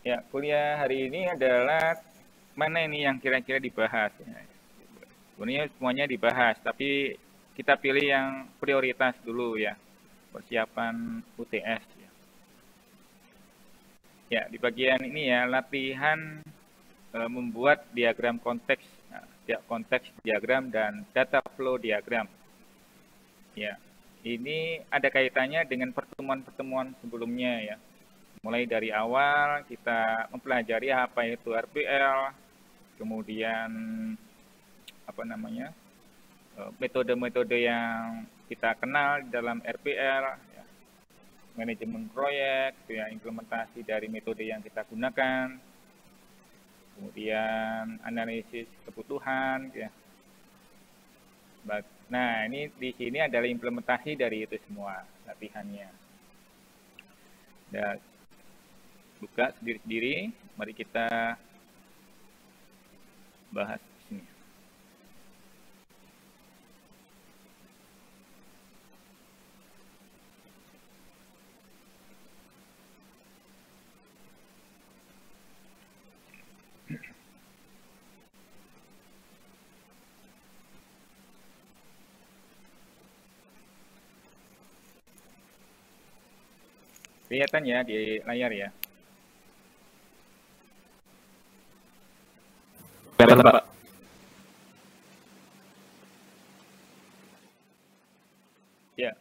Ya, kuliah hari ini adalah mana ini yang kira-kira dibahas. Ya. Sebenarnya semuanya dibahas, tapi kita pilih yang prioritas dulu ya, persiapan UTS. Ya, ya di bagian ini ya, latihan membuat diagram konteks, ya, konteks diagram dan data flow diagram. Ya, ini ada kaitannya dengan pertemuan-pertemuan sebelumnya ya. Mulai dari awal kita mempelajari apa itu RPL, kemudian apa namanya metode-metode yang kita kenal di dalam RPL, ya, manajemen proyek, ya, implementasi dari metode yang kita gunakan, kemudian analisis kebutuhan, ya. Nah, ini di sini adalah implementasi dari itu semua latihannya. Dan buka sendiri-sendiri, mari kita bahas di sini. Kelihatan ya di layar ya. Kelihatan, Pak. Ya,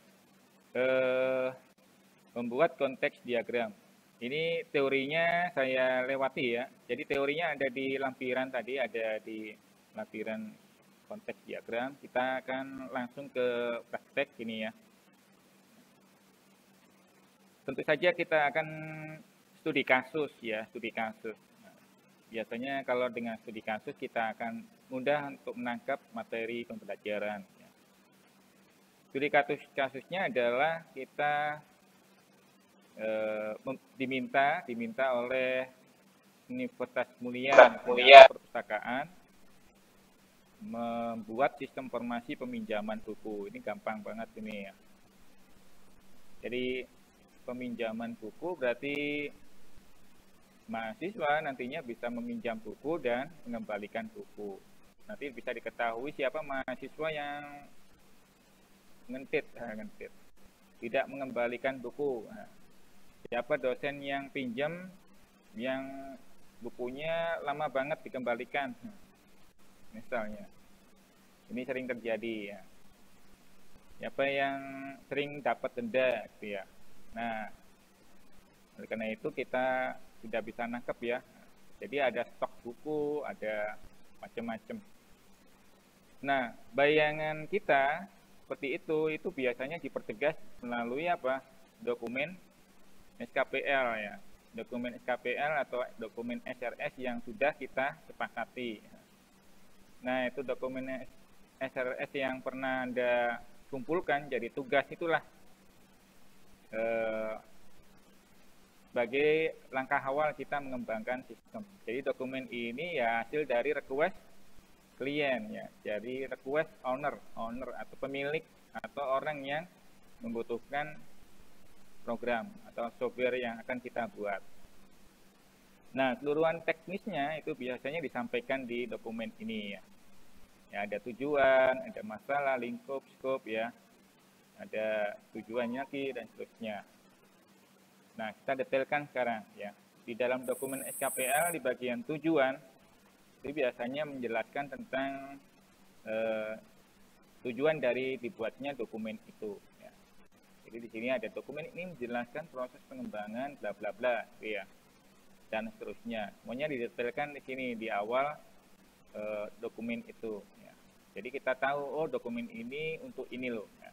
membuat konteks diagram. Ini teorinya saya lewati ya. Jadi teorinya ada di lampiran tadi, ada di lampiran konteks diagram. Kita akan langsung ke praktek ini ya. Tentu saja kita akan studi kasus ya, studi kasus. Nah, biasanya kalau dengan studi kasus kita akan mudah untuk menangkap materi pembelajaran. Ya. Studi kasusnya adalah kita diminta oleh Universitas Mulia Perpustakaan membuat sistem informasi peminjaman buku. Ini gampang banget ini ya. Jadi peminjaman buku berarti mahasiswa nantinya bisa meminjam buku dan mengembalikan buku. Nanti bisa diketahui siapa mahasiswa yang ngentit, tidak mengembalikan buku. Nah, siapa dosen yang pinjam yang bukunya lama banget dikembalikan, misalnya. Ini sering terjadi ya. Siapa yang sering dapat denda gitu ya. Nah, oleh karena itu kita tidak bisa nangkep ya. Jadi ada stok buku, ada macam-macam. Nah, bayangan kita seperti itu biasanya dipertegas melalui apa? Dokumen SKPL ya. Dokumen SKPL atau dokumen SRS yang sudah kita sepakati. Nah, itu dokumen SRS yang pernah Anda kumpulkan jadi tugas itulah sebagai langkah awal kita mengembangkan sistem. Jadi dokumen ini ya hasil dari request klien ya, jadi request owner atau pemilik atau orang yang membutuhkan program atau software yang akan kita buat. Nah, keseluruhan teknisnya itu biasanya disampaikan di dokumen ini ya. Ya, ada tujuan, ada masalah, lingkup, scope ya, ada tujuannya lagi dan seterusnya. Nah, kita detailkan sekarang ya. Di dalam dokumen SKPL di bagian tujuan itu biasanya menjelaskan tentang tujuan dari dibuatnya dokumen itu. Ya. Jadi di sini ada dokumen ini menjelaskan proses pengembangan bla bla bla, gitu ya, dan seterusnya. Semuanya didetailkan di sini di awal dokumen itu. Ya. Jadi kita tahu oh dokumen ini untuk ini loh. Ya.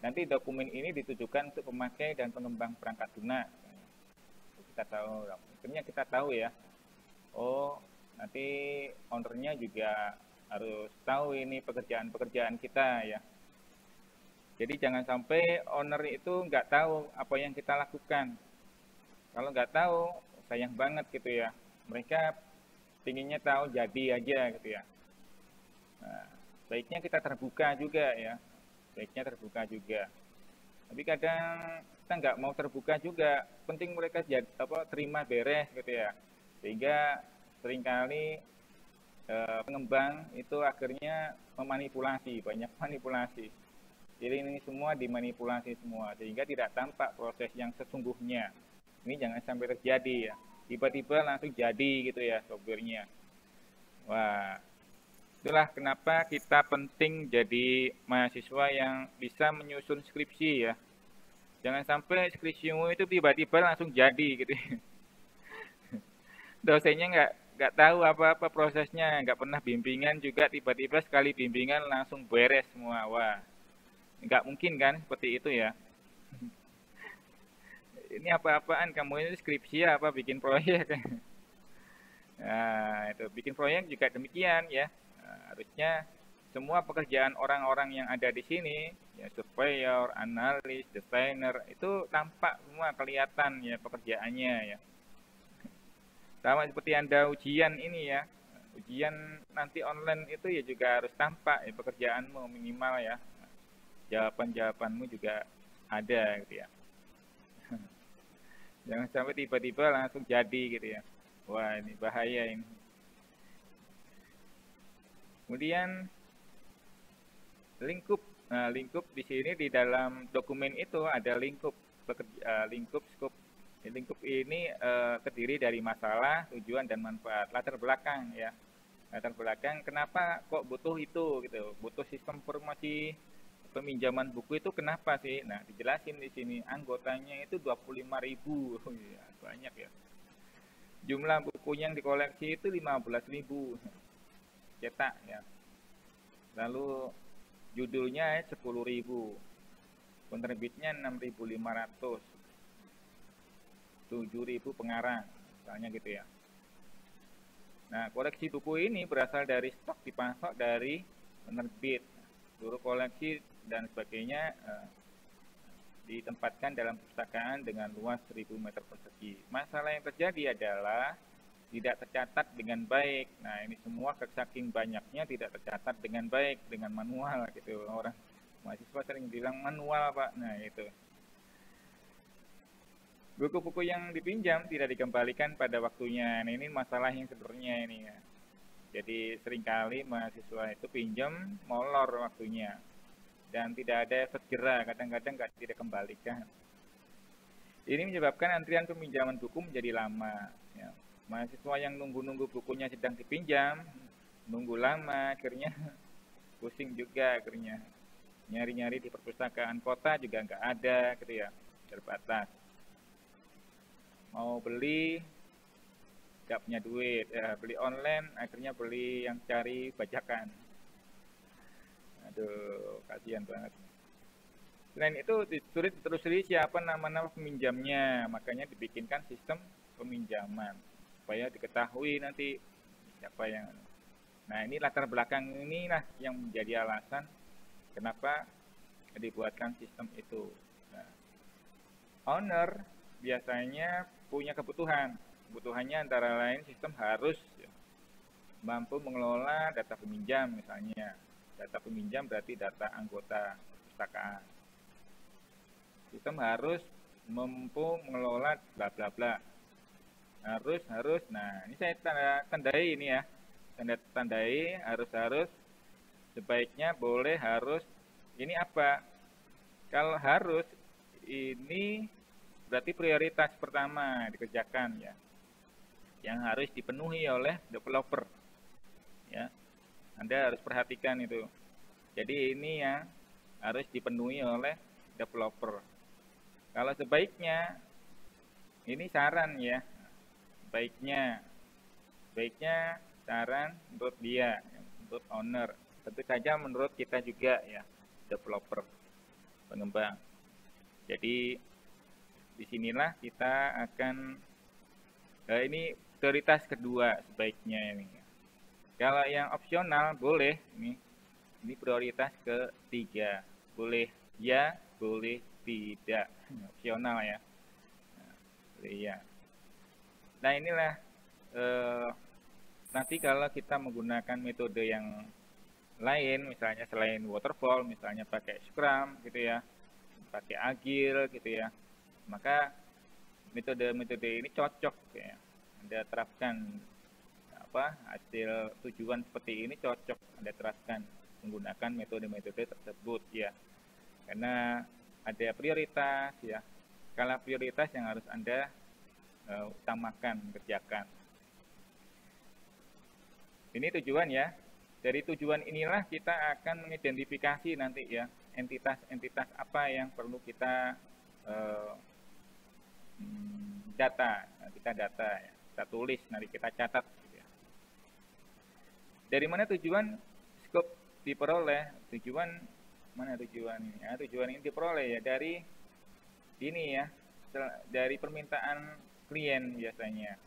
Nanti dokumen ini ditujukan untuk pemakai dan pengembang perangkat lunak. Kita tahu, akhirnya kita tahu ya. Oh, nanti ownernya juga harus tahu ini pekerjaan-pekerjaan kita ya. Jadi jangan sampai owner itu nggak tahu apa yang kita lakukan. Kalau nggak tahu, sayang banget gitu ya. Mereka pinginnya tahu jadi aja gitu ya. Nah, baiknya kita terbuka juga ya. Baiknya terbuka juga. Tapi kadang kita nggak mau terbuka juga, penting mereka terima beres gitu ya, sehingga seringkali pengembang itu akhirnya memanipulasi, banyak manipulasi. Jadi ini semua dimanipulasi semua, sehingga tidak tampak proses yang sesungguhnya. Ini jangan sampai terjadi ya. Tiba-tiba langsung jadi gitu ya softwarenya. Wah, itulah kenapa kita penting jadi mahasiswa yang bisa menyusun skripsi ya. Jangan sampai skripsimu itu tiba-tiba langsung jadi gitu. Dosennya nggak tahu apa-apa prosesnya, nggak pernah bimbingan juga, tiba-tiba sekali bimbingan langsung beres semua. Wah, nggak mungkin kan seperti itu ya. Ini apa-apaan, kamu ini skripsi apa bikin proyek. Nah, itu bikin proyek juga demikian ya. Nah, harusnya semua pekerjaan orang-orang yang ada di sini, ya surveyor, analis, desainer, itu tampak semua kelihatan ya pekerjaannya ya. Sama seperti Anda ujian ini ya. Ujian nanti online itu ya juga harus tampak ya pekerjaanmu minimal ya. Jawaban-jawabanmu juga ada gitu ya. Jangan sampai tiba-tiba langsung jadi gitu ya. Wah, ini bahaya ini. Kemudian lingkup. Nah, lingkup di sini di dalam dokumen itu ada lingkup lingkup scope. Lingkup ini terdiri dari masalah, tujuan dan manfaat, latar belakang ya. Latar belakang kenapa kok butuh itu gitu. Butuh sistem informasi peminjaman buku itu kenapa sih? Nah, dijelasin di sini anggotanya itu 25.000. Ya, banyak ya. Jumlah bukunya yang dikoleksi itu 15.000 cetak ya. Lalu judulnya 10.000. Penerbitnya 6.500. 7.000 pengarang, misalnya gitu ya. Nah, koleksi buku ini berasal dari stok dipasok dari penerbit. Seluruh koleksi dan sebagainya ditempatkan dalam perpustakaan dengan luas 1.000 meter persegi. Masalah yang terjadi adalah tidak tercatat dengan baik. Nah, ini semua saking banyaknya tidak tercatat dengan baik, dengan manual gitu. Orang mahasiswa sering bilang manual, Pak. Nah, itu. Buku-buku yang dipinjam tidak dikembalikan pada waktunya. Nah, ini masalah yang sebenarnya ini ya. Jadi seringkali mahasiswa itu pinjam molor waktunya dan tidak ada efek jera, kadang-kadang tidak kembalikan. Ini menyebabkan antrian peminjaman buku menjadi lama. Ya. Mahasiswa yang nunggu-nunggu bukunya sedang dipinjam, nunggu lama, akhirnya pusing juga akhirnya. Nyari-nyari di perpustakaan kota juga nggak ada, gitu ya, terbatas. Mau beli nggak punya duit ya, beli online akhirnya beli yang cari bajakan. Aduh, kasihan banget. Selain itu sulit ditelusuri siapa nama-nama peminjamnya, makanya dibikinkan sistem peminjaman supaya diketahui nanti siapa yang. Nah, ini latar belakang inilah yang menjadi alasan kenapa dibuatkan sistem itu. Nah, owner biasanya punya kebutuhan. Kebutuhannya antara lain sistem harus mampu mengelola data peminjam misalnya. Data peminjam berarti data anggota perpustakaan. Sistem harus mampu mengelola bla bla bla. Harus. Nah, ini saya tandai ini ya. Tandai harus sebaiknya boleh harus. Ini apa? Kalau harus ini berarti prioritas pertama dikerjakan ya, yang harus dipenuhi oleh developer ya. Anda harus perhatikan itu. Jadi ini yang harus dipenuhi oleh developer. Kalau sebaiknya ini saran ya, baiknya saran menurut dia, menurut owner. Tentu saja menurut kita juga ya, developer, pengembang. Jadi disinilah kita akan ini prioritas kedua sebaiknya ini. Kalau yang opsional boleh ini prioritas ketiga, boleh ya, boleh tidak, opsional ya. Nah, boleh ya. Nah, inilah nanti kalau kita menggunakan metode yang lain, misalnya selain waterfall, misalnya pakai Scrum gitu ya. pakai agil gitu ya, maka metode-metode ini cocok ya. Anda terapkan hasil tujuan seperti ini cocok Anda terapkan menggunakan metode-metode tersebut ya. Karena ada prioritas ya, skala prioritas yang harus Anda utamakan, kerjakan. Ini tujuan ya. Dari tujuan inilah kita akan mengidentifikasi nanti ya, entitas-entitas apa yang perlu kita data ya. Kita tulis, nanti kita catat gitu ya. Dari mana tujuan skop diperoleh? Mana tujuan ini? Ya, tujuan ini diperoleh ya dari ini ya, dari permintaan klien biasanya.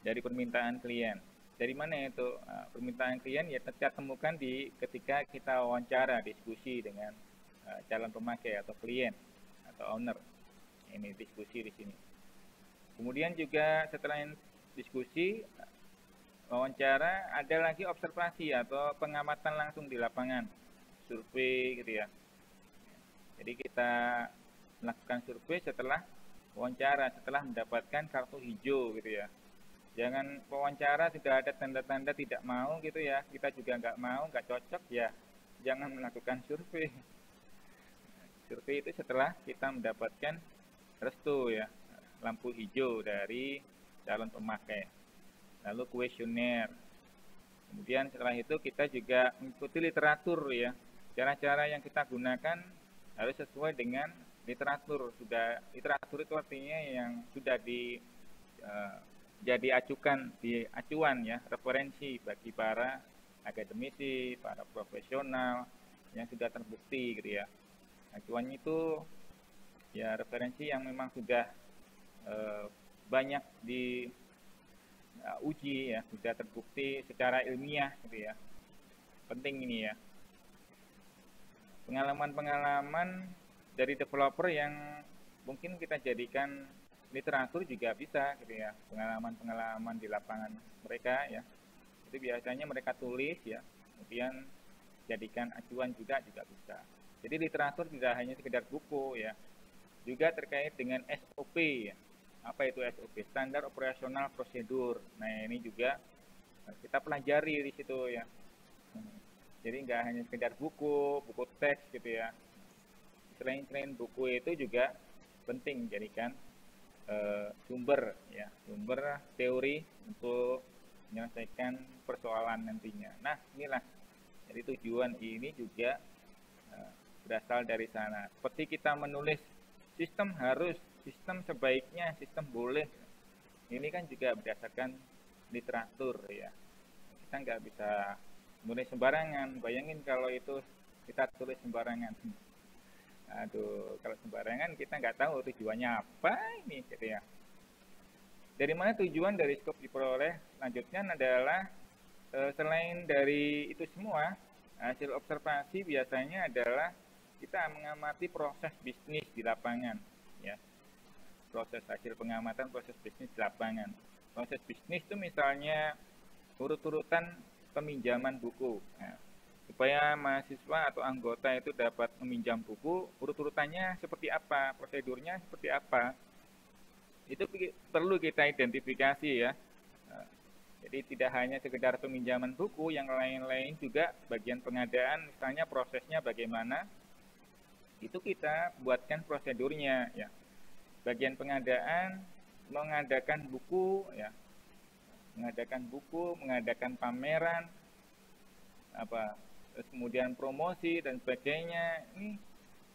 Dari permintaan klien. Dari mana itu? Permintaan klien ya kita temukan ketika kita wawancara, diskusi dengan calon pemakai atau klien atau owner. Ini diskusi di sini. Kemudian juga setelah diskusi, wawancara, ada lagi observasi atau pengamatan langsung di lapangan, survei gitu ya. Jadi kita melakukan survei setelah wawancara, setelah mendapatkan kartu hijau gitu ya. Jangan wawancara sudah ada tanda-tanda tidak mau gitu ya, kita juga nggak mau, nggak cocok ya, jangan melakukan survei. Survei itu setelah kita mendapatkan restu ya, lampu hijau dari calon pemakai. Lalu kuesioner. Kemudian setelah itu kita juga mengikuti literatur ya. Cara-cara yang kita gunakan harus sesuai dengan literatur. Literatur itu artinya yang sudah jadi acuan ya, referensi bagi para akademisi, para profesional yang sudah terbukti gitu ya. Acuan itu ya referensi yang memang sudah banyak diuji ya, sudah terbukti secara ilmiah gitu ya. Penting ini ya. Pengalaman-pengalaman dari developer yang mungkin kita jadikan literatur juga bisa gitu ya. Pengalaman-pengalaman di lapangan mereka ya. Itu biasanya mereka tulis ya, kemudian jadikan acuan juga bisa. Jadi literatur tidak hanya sekedar buku ya. Juga terkait dengan SOP ya. Apa itu SOP? Standar operasional prosedur. Nah, ini juga kita pelajari di situ ya. Jadi nggak hanya sekedar buku teks gitu ya. Selain buku itu juga penting jadikan sumber teori untuk menyelesaikan persoalan nantinya. Nah, inilah jadi tujuan ini juga berasal dari sana. Seperti kita menulis sistem harus, sistem sebaiknya, sistem boleh. Ini kan juga berdasarkan literatur ya. Kita nggak bisa nulis sembarangan. Bayangin kalau itu kita tulis sembarangan. Aduh, kalau sembarangan kita nggak tahu tujuannya apa ini gitu ya. Dari mana tujuan dari skop diperoleh? Lanjutnya adalah selain dari itu semua, hasil observasi biasanya adalah kita mengamati proses bisnis di lapangan ya. Proses hasil pengamatan proses bisnis di lapangan. Proses bisnis itu misalnya urut-urutan peminjaman buku. Nah, supaya mahasiswa atau anggota itu dapat meminjam buku, urut-urutannya seperti apa, prosedurnya seperti apa. Itu perlu kita identifikasi ya. Jadi tidak hanya sekedar peminjaman buku, yang lain-lain juga bagian pengadaan, misalnya prosesnya bagaimana, itu kita buatkan prosedurnya ya. Bagian pengadaan mengadakan buku ya, mengadakan pameran, terus kemudian promosi dan sebagainya. Ini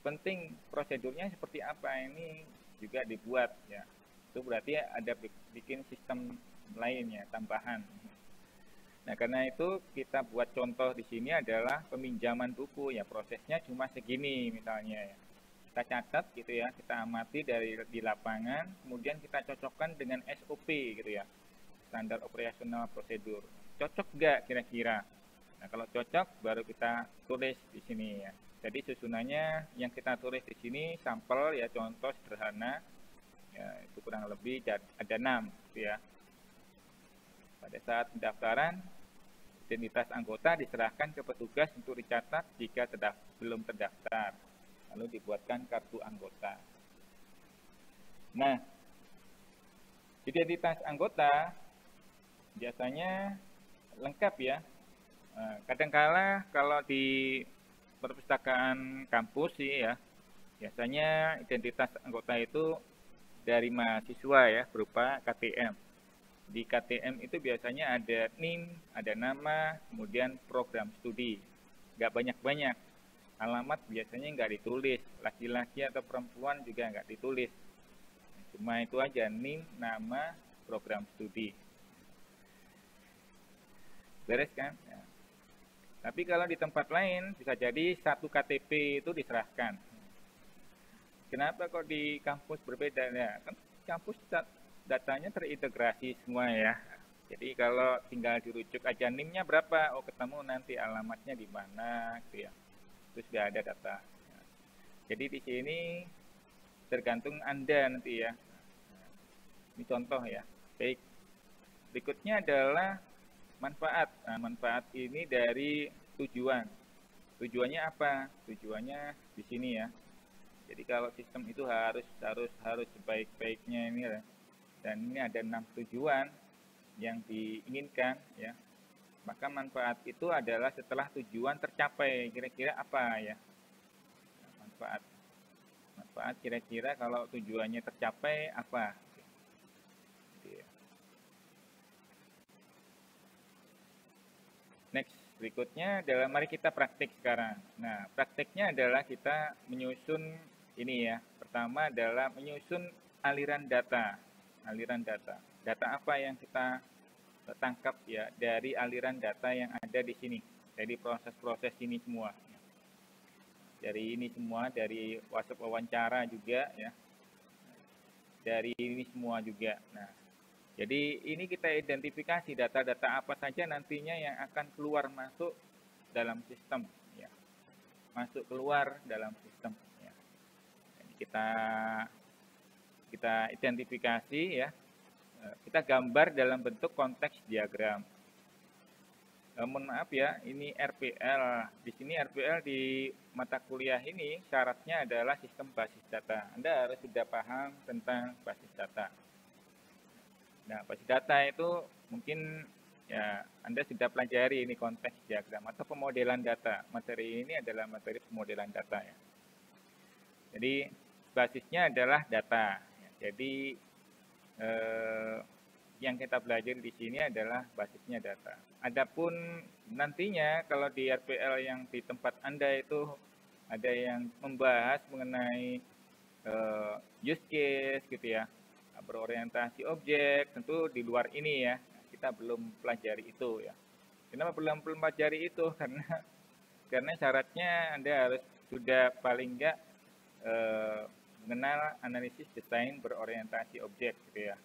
penting prosedurnya seperti apa, ini juga dibuat ya. Itu berarti ada bikin sistem lainnya tambahan. Nah, karena itu kita buat contoh di sini adalah peminjaman buku ya, prosesnya cuma segini misalnya ya. Kita catat gitu ya, kita amati di lapangan, kemudian kita cocokkan dengan SOP gitu ya. Standar operasional prosedur. Cocok nggak kira-kira? Nah, kalau cocok baru kita tulis di sini ya. Jadi susunannya yang kita tulis di sini sampel ya, contoh sederhana. Ya, itu kurang lebih ada 6 gitu ya. Pada saat pendaftaran, identitas anggota diserahkan ke petugas untuk dicatat jika belum terdaftar. lalu dibuatkan kartu anggota. Nah, identitas anggota biasanya lengkap ya. Kadangkala kalau di perpustakaan kampus sih ya, biasanya identitas anggota itu dari mahasiswa ya, berupa KTM. Di KTM itu biasanya ada NIM, ada nama, kemudian program studi. Nggak banyak-banyak. Alamat biasanya nggak ditulis, laki-laki atau perempuan juga nggak ditulis. Cuma itu aja, NIM, nama, program studi. Beres kan? Ya. Tapi kalau di tempat lain bisa jadi satu KTP itu diserahkan. Kenapa kok di kampus berbeda ya? Kan kampus datanya terintegrasi semua ya. Jadi kalau tinggal dirujuk aja NIM-nya berapa, oh ketemu nanti alamatnya di mana, gitu ya. Terus sudah ada data. Jadi di sini tergantung Anda nanti ya. Ini contoh ya. Baik. Berikutnya adalah manfaat. Nah, manfaat ini dari tujuan. Tujuannya apa? Tujuannya di sini ya. Jadi kalau sistem itu harus sebaik-baiknya ini ya. Dan ini ada 6 tujuan yang diinginkan ya. Maka manfaat itu adalah setelah tujuan tercapai, kira-kira apa ya? Manfaat kira-kira kalau tujuannya tercapai apa? Next, berikutnya adalah mari kita praktik sekarang. Nah, praktiknya adalah kita menyusun ini ya. Pertama adalah menyusun aliran data. Aliran data. Data apa yang kita tangkap ya dari aliran data yang ada di sini. Dari proses-proses ini semua. Dari ini semua, dari WhatsApp wawancara juga ya. Dari ini semua juga. Nah, jadi ini kita identifikasi data-data apa saja nantinya yang akan keluar masuk dalam sistem ya. Masuk keluar dalam sistem ya. Jadi kita identifikasi ya. Kita gambar dalam bentuk konteks diagram. Mohon maaf ya, ini RPL. Di sini RPL di mata kuliah ini syaratnya adalah sistem basis data. Anda harus sudah paham tentang basis data. Nah, basis data itu mungkin ya Anda sudah pelajari ini konteks diagram atau pemodelan data. Materi ini adalah materi pemodelan data ya. Jadi basisnya adalah data. Jadi yang kita pelajari di sini adalah basisnya data. Adapun nantinya kalau di RPL yang di tempat Anda itu ada yang membahas mengenai use case gitu ya, berorientasi objek, tentu di luar ini ya, kita belum pelajari itu ya. Kenapa belum pelajari itu? Karena syaratnya Anda harus sudah paling enggak mengenal analisis desain berorientasi objek gitu ya.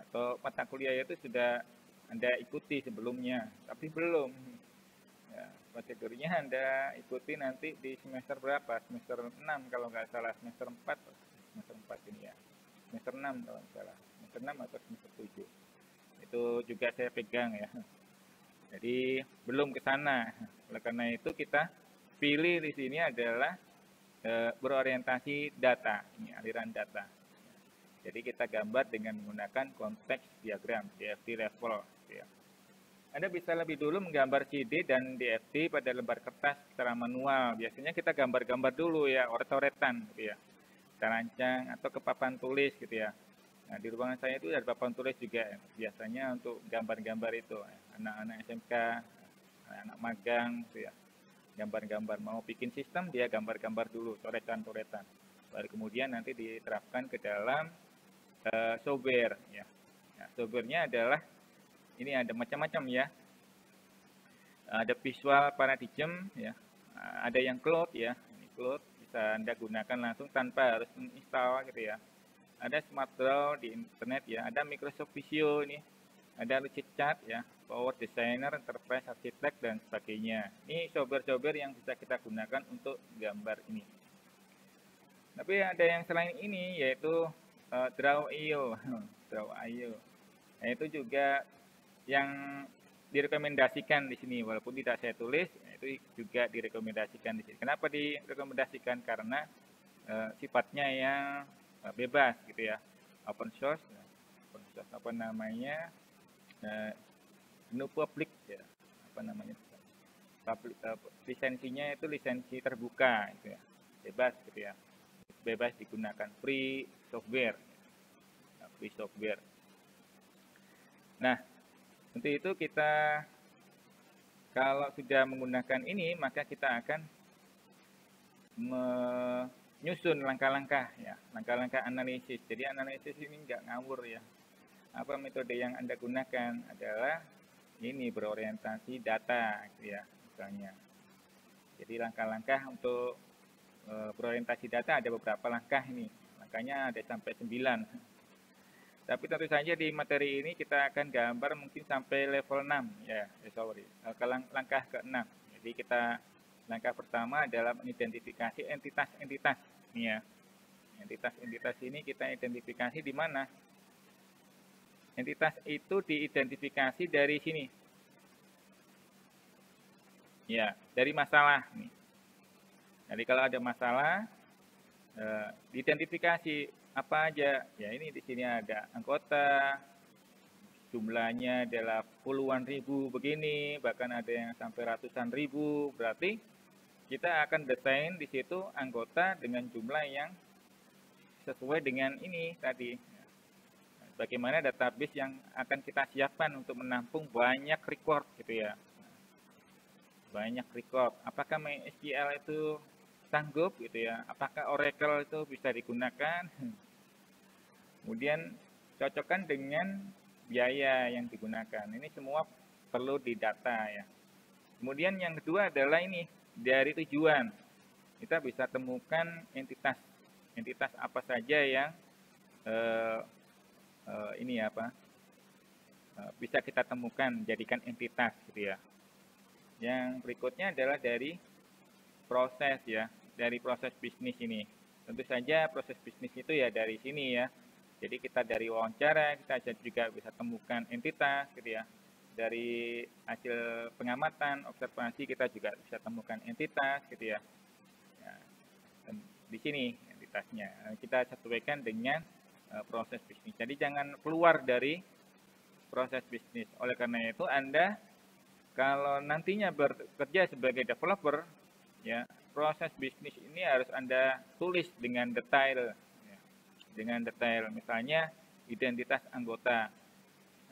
Atau mata kuliah itu sudah Anda ikuti sebelumnya, tapi belum. Ya, prosedurnya Anda ikuti nanti di semester berapa? Semester 6 kalau nggak salah, semester 4 ini ya. Semester 6 kalau nggak salah, semester 6 atau semester 7. Itu juga saya pegang ya. Jadi belum ke sana. Oleh karena itu kita pilih di sini adalah berorientasi data, ini aliran data. Jadi kita gambar dengan menggunakan konteks diagram, DFT level. Ya. Anda bisa lebih dulu menggambar CD dan DFT pada lembar kertas secara manual. Biasanya kita gambar-gambar dulu ya, oret-oretan gitu ya. Kita rancang atau ke papan tulis gitu ya. Nah, di ruangan saya itu ada papan tulis juga ya. Biasanya untuk gambar-gambar itu. Anak-anak SMK, anak magang gitu ya. Gambar-gambar, mau bikin sistem dia gambar-gambar dulu, coretan-coretan. Baru kemudian nanti diterapkan ke dalam software ya. Nah, softwarenya adalah ini ada macam-macam ya. Ada visual paradigm ya. Ada yang cloud ya. Ini cloud bisa Anda gunakan langsung tanpa harus menginstal gitu ya. Ada Smart Draw di internet ya. Ada Microsoft Visio ini. Ada Lucidchart ya. Power Designer, Enterprise Architect dan sebagainya. Ini software-software yang bisa kita gunakan untuk gambar ini. Tapi ada yang selain ini yaitu Draw.io. Draw.io. Nah, itu juga yang direkomendasikan di sini, walaupun tidak saya tulis, itu juga direkomendasikan di sini. Kenapa direkomendasikan? Karena sifatnya yang bebas gitu ya, open source apa namanya, no public ya, apa namanya, public, lisensinya itu lisensi terbuka gitu ya, bebas gitu ya, bebas digunakan, free software. Nah, untuk itu kita kalau sudah menggunakan ini, maka kita akan menyusun langkah-langkah ya, langkah-langkah analisis. Jadi analisis ini nggak ngawur ya. Apa metode yang Anda gunakan adalah ini berorientasi data gitu ya, misalnya. Jadi langkah-langkah untuk berorientasi data ada beberapa langkah ini. Langkahnya ada sampai 9. Tapi tentu saja di materi ini kita akan gambar mungkin sampai level 6 ya, ke langkah ke-6. Jadi kita langkah pertama adalah mengidentifikasi entitas-entitas ini ya. Entitas-entitas ini kita identifikasi di mana? Entitas itu diidentifikasi dari sini. Ya, dari masalah nih. Jadi kalau ada masalah diidentifikasi apa aja ya, ini di sini ada anggota, jumlahnya adalah puluhan ribu begini, bahkan ada yang sampai ratusan ribu. Berarti kita akan desain di situ anggota dengan jumlah yang sesuai dengan ini tadi. Bagaimana database yang akan kita siapkan untuk menampung banyak record gitu ya, banyak record. Apakah MySQL itu sanggup gitu ya, apakah Oracle itu bisa digunakan. Kemudian cocokkan dengan biaya yang digunakan, ini semua perlu didata ya. Kemudian yang kedua adalah ini, dari tujuan kita bisa temukan entitas apa saja yang ini apa bisa kita temukan, jadikan entitas gitu ya. Yang berikutnya adalah dari proses ya, dari proses bisnis ini. Tentu saja proses bisnis itu ya dari sini ya. Jadi kita dari wawancara, kita juga bisa temukan entitas gitu ya. Dari hasil pengamatan, observasi, kita juga bisa temukan entitas gitu ya. Dan di sini entitasnya. Kita sesuaikan dengan proses bisnis. Jadi jangan keluar dari proses bisnis. Oleh karena itu Anda kalau nantinya bekerja sebagai developer, ya proses bisnis ini harus Anda tulis dengan detail. Dengan detail, misalnya identitas anggota.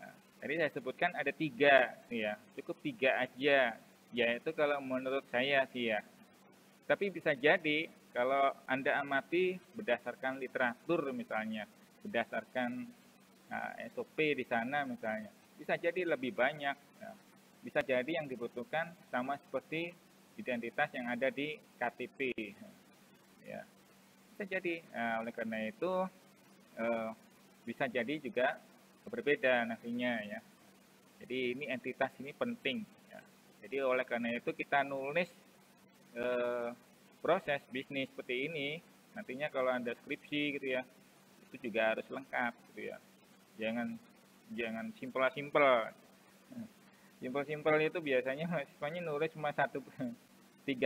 Nah, tadi saya sebutkan ada 3, ya cukup 3 aja, yaitu kalau menurut saya sih ya. Tapi bisa jadi kalau Anda amati berdasarkan literatur misalnya, berdasarkan SOP di sana misalnya, bisa jadi lebih banyak. Ya. Bisa jadi yang dibutuhkan sama seperti identitas yang ada di KTP. Ya. Bisa jadi. Nah, oleh karena itu bisa jadi juga berbeda nantinya ya. Jadi ini entitas ini penting ya. Jadi oleh karena itu kita nulis proses bisnis seperti ini, nantinya kalau Anda skripsi gitu ya, itu juga harus lengkap gitu ya. Jangan simpel-simpel. Simpel-simpel itu biasanya mahasiswanya nulis cuma 3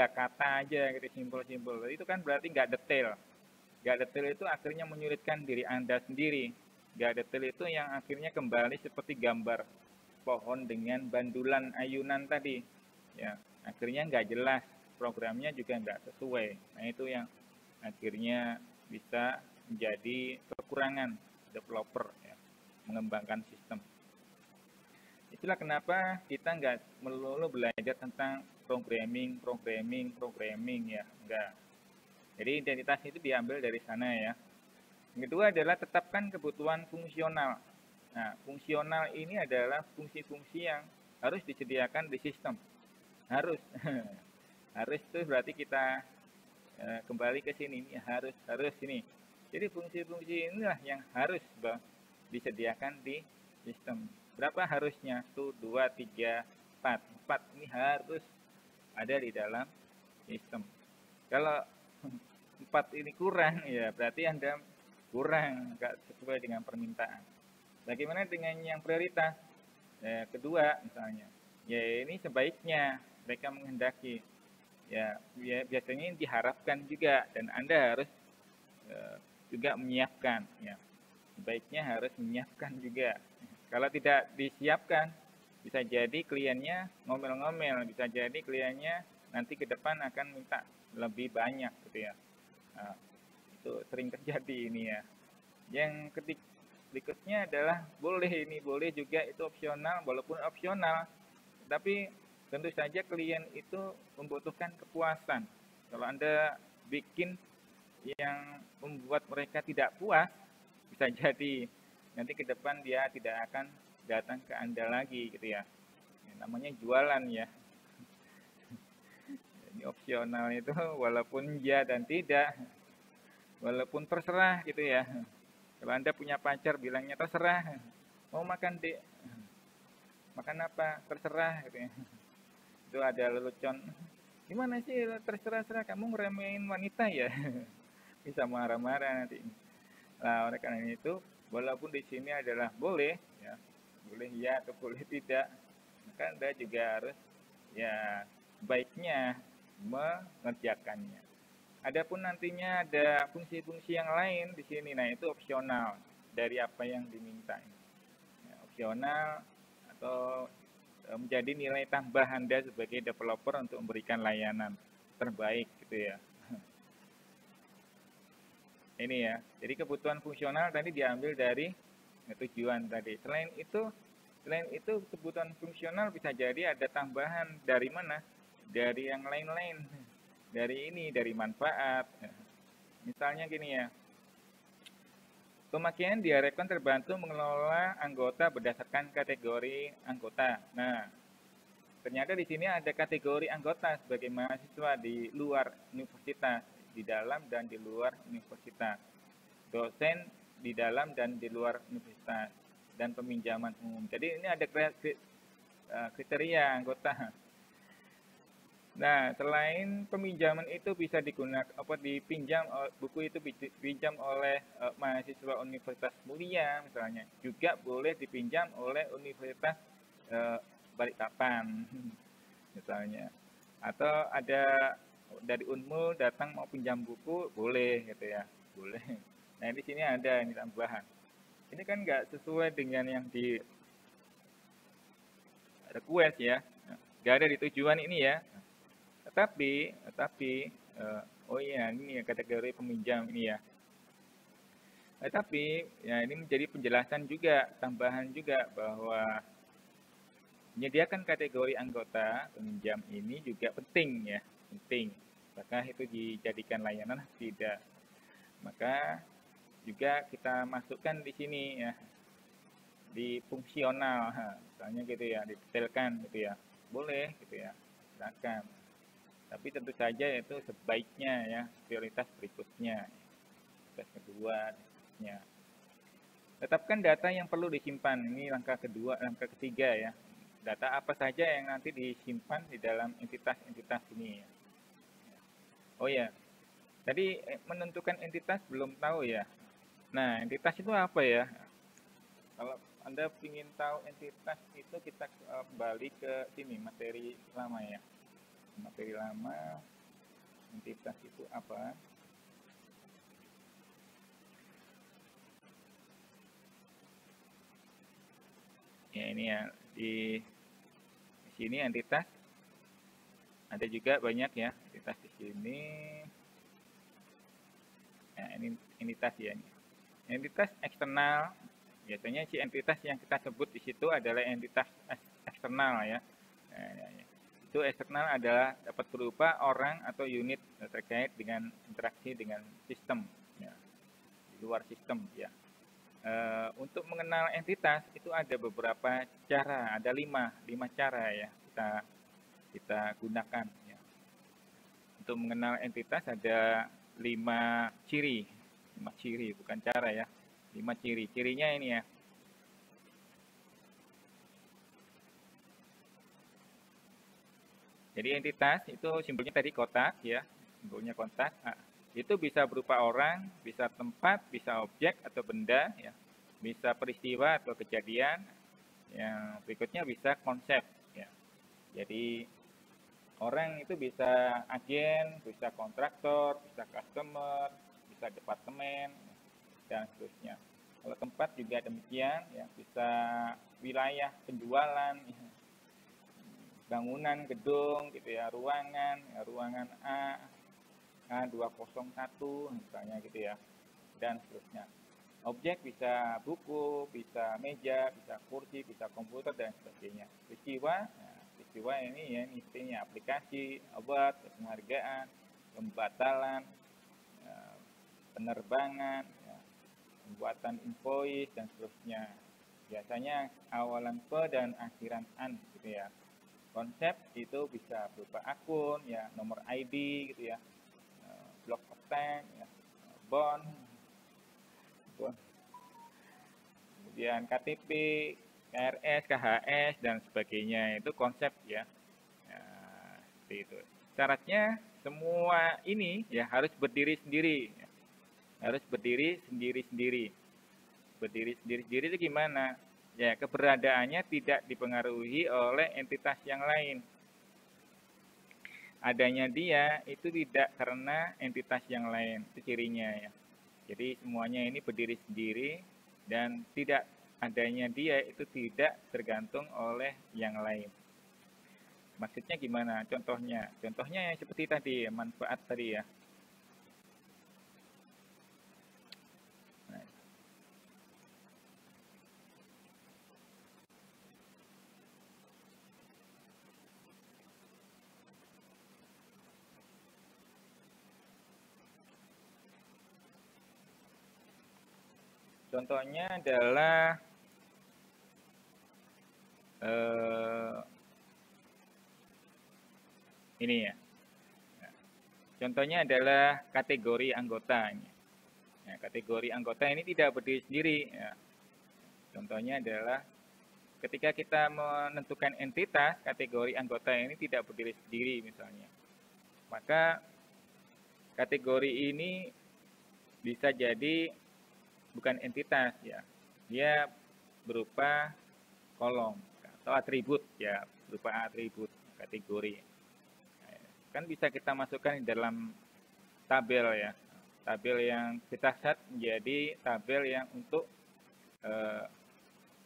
kata aja gitu, simpel-simpel. Itu kan berarti nggak detail. Nggak detail itu akhirnya menyulitkan diri Anda sendiri. Nggak detail itu yang akhirnya kembali seperti gambar pohon dengan bandulan ayunan tadi. Ya, akhirnya nggak jelas, programnya juga nggak sesuai. Nah itu yang akhirnya bisa menjadi kekurangan developer ya, mengembangkan sistem. Itulah kenapa kita nggak melulu belajar tentang programming ya, enggak. Jadi identitas itu diambil dari sana ya. Yang kedua adalah tetapkan kebutuhan fungsional. Nah, fungsional ini adalah fungsi-fungsi yang harus disediakan di sistem. Harus. Harus itu berarti kita kembali ke sini. Harus ini. Jadi fungsi-fungsi inilah yang harus disediakan di sistem. Berapa harusnya? 1, 2, 3, 4. 4 ini harus ada di dalam sistem. Kalau 4 ini kurang, ya berarti Anda kurang, nggak sesuai dengan permintaan. Bagaimana dengan yang prioritas? Ya, kedua misalnya, ya ini sebaiknya mereka menghendaki. Ya biasanya diharapkan juga, dan Anda harus juga menyiapkan ya. Sebaiknya harus menyiapkan juga. Kalau tidak disiapkan, bisa jadi kliennya ngomel-ngomel, bisa jadi kliennya nanti ke depan akan minta lebih banyak gitu ya. Nah, itu sering terjadi ini ya. Yang berikutnya adalah boleh juga itu opsional, walaupun opsional, tapi tentu saja klien itu membutuhkan kepuasan. Kalau Anda bikin yang membuat mereka tidak puas, bisa jadi nanti ke depan dia tidak akan datang ke Anda lagi gitu ya. Namanya jualan ya. Ini opsional itu walaupun ya dan tidak, walaupun terserah gitu ya. Kalau Anda punya pacar bilangnya terserah, mau makan dek, makan apa, terserah gitu ya. Itu ada lelucon, gimana sih terserah-serah, kamu ngeremehin wanita ya. Bisa marah-marah nanti. Nah, oleh karena itu, walaupun di sini adalah boleh, ya, boleh ya atau boleh tidak, maka Anda juga harus ya baiknya mengerjakannya. Adapun nantinya ada fungsi-fungsi yang lain di sini, nah itu opsional dari apa yang diminta. Ya, opsional atau menjadi nilai tambah Anda sebagai developer untuk memberikan layanan terbaik gitu ya. Ini ya, jadi kebutuhan fungsional tadi diambil dari tujuan tadi. Selain itu kebutuhan fungsional bisa jadi ada tambahan dari mana? Dari yang lain-lain. Dari manfaat. Misalnya gini ya, pemakaian diharapkan terbantu mengelola anggota berdasarkan kategori anggota. Nah, ternyata di sini ada kategori anggota sebagai mahasiswa di luar universitas, di dalam dan di luar universitas, dosen di dalam dan di luar universitas, dan peminjaman umum. Jadi ini ada kriteria anggota. Nah, selain peminjaman itu bisa digunakan dipinjam, buku itu dipinjam oleh mahasiswa Universitas Mulia misalnya, juga boleh dipinjam oleh Universitas Balikpapan misalnya, atau ada dari Unmul datang mau pinjam buku, boleh gitu ya, boleh. Nah, di sini ada ini tambahan. Ini kan nggak sesuai dengan yang di request ya, nggak ada di tujuan ini ya. Tetapi oh iya, ini ya kategori peminjam ini ya. Tetapi ya ini menjadi penjelasan juga, tambahan juga bahwa menyediakan kategori anggota peminjam ini juga penting ya, penting. Apakah itu dijadikan layanan tidak? Maka juga kita masukkan di sini ya, di fungsional, misalnya gitu ya, didetailkan gitu ya, boleh gitu ya, silakan. Tapi tentu saja itu sebaiknya ya, prioritas berikutnya, prioritas kedua, ya. Tetapkan data yang perlu disimpan, ini langkah ketiga ya. Data apa saja yang nanti disimpan di dalam entitas-entitas ini ya. Oh ya, tadi menentukan entitas belum tahu ya. Nah, entitas itu apa ya? Kalau Anda ingin tahu entitas itu, kita kembali ke sini, materi lama ya. Materi lama, entitas itu apa? Ya ini ya, di sini entitas ada juga banyak ya, entitas di sini. Ya, ini entitas ya. Entitas eksternal, biasanya si entitas yang kita sebut di situ adalah entitas eksternal ya. Itu eksternal adalah dapat berupa orang atau unit terkait dengan interaksi dengan sistem ya, di luar sistem ya. Untuk mengenal entitas itu ada beberapa cara, ada lima cara ya kita gunakan ya. Untuk mengenal entitas ada 5 ciri, bukan cara ya, 5 ciri. Cirinya ini ya. Jadi entitas itu simbolnya tadi kotak ya, simbolnya kotak. Nah, itu bisa berupa orang, bisa tempat, bisa objek atau benda ya, bisa peristiwa atau kejadian. Yang berikutnya bisa konsep ya. Jadi orang itu bisa agen, bisa kontraktor, bisa customer, bisa bisa departemen, dan seterusnya. Kalau tempat juga demikian, ya, bisa wilayah penjualan, ya, bangunan, gedung, gitu ya, ruangan A201 misalnya gitu ya, dan seterusnya. Objek bisa buku, bisa meja, bisa kursi, bisa komputer, dan sebagainya. Peristiwa ini ya, intinya aplikasi, obat, penghargaan, pembatalan, penerbangan, ya, pembuatan invoice, dan seterusnya. Biasanya awalan pe dan akhiran an gitu ya. Konsep itu bisa berupa akun, ya, nomor ID gitu ya, block of tank, ya, bond, kemudian KTP, KRS, KHS, dan sebagainya. Itu konsep ya. Nah, seperti itu. Syaratnya semua ini ya harus berdiri sendiri. Harus berdiri sendiri-sendiri. Berdiri sendiri-sendiri itu gimana? Ya, keberadaannya tidak dipengaruhi oleh entitas yang lain. Adanya dia itu tidak karena entitas yang lain. Itu cirinya ya. Jadi semuanya ini berdiri sendiri dan tidak adanya dia itu tidak tergantung oleh yang lain. Maksudnya gimana? Contohnya yang seperti tadi, manfaat tadi ya. Nah, contohnya adalah ini ya. Contohnya adalah kategori anggota. Ya, kategori anggota ini tidak berdiri sendiri. Ya. Contohnya adalah ketika kita menentukan entitas, kategori anggota ini tidak berdiri sendiri misalnya. Maka kategori ini bisa jadi bukan entitas ya. Dia berupa kolom atau atribut ya, berupa atribut kategori. Kan bisa kita masukkan di dalam tabel ya. Tabel yang kita set menjadi tabel yang untuk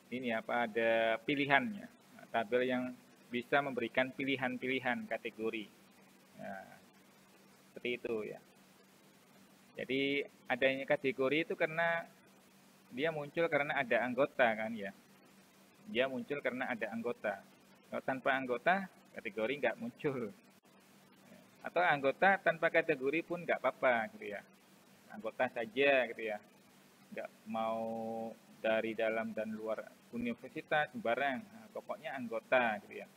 ini apa, ada pilihannya. Tabel yang bisa memberikan pilihan-pilihan kategori. Nah, seperti itu ya. Jadi adanya kategori itu karena dia muncul karena ada anggota kan ya. Dia muncul karena ada anggota. Kalau tanpa anggota, kategori nggak muncul. Atau anggota tanpa kategori pun nggak apa-apa gitu ya. Anggota saja gitu ya. Nggak mau dari dalam dan luar universitas sembarang. Nah, pokoknya anggota gitu ya.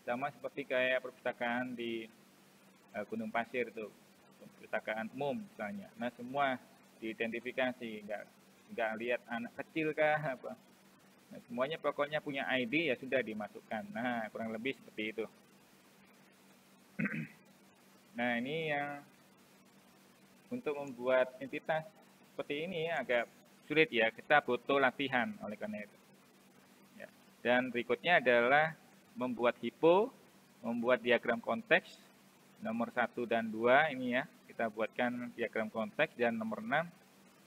Sama seperti kayak perpustakaan di Gunung Pasir itu, perpustakaan umum misalnya. Nah semua diidentifikasi, nggak lihat anak kecil kah apa. Nah, semuanya pokoknya punya ID ya sudah dimasukkan. Nah kurang lebih seperti itu. Nah ini yang untuk membuat entitas seperti ini agak sulit ya, kita butuh latihan oleh karena itu. Ya. Dan berikutnya adalah membuat hipo, membuat diagram konteks, nomor 1 dan 2 ini ya, kita buatkan diagram konteks, dan nomor 6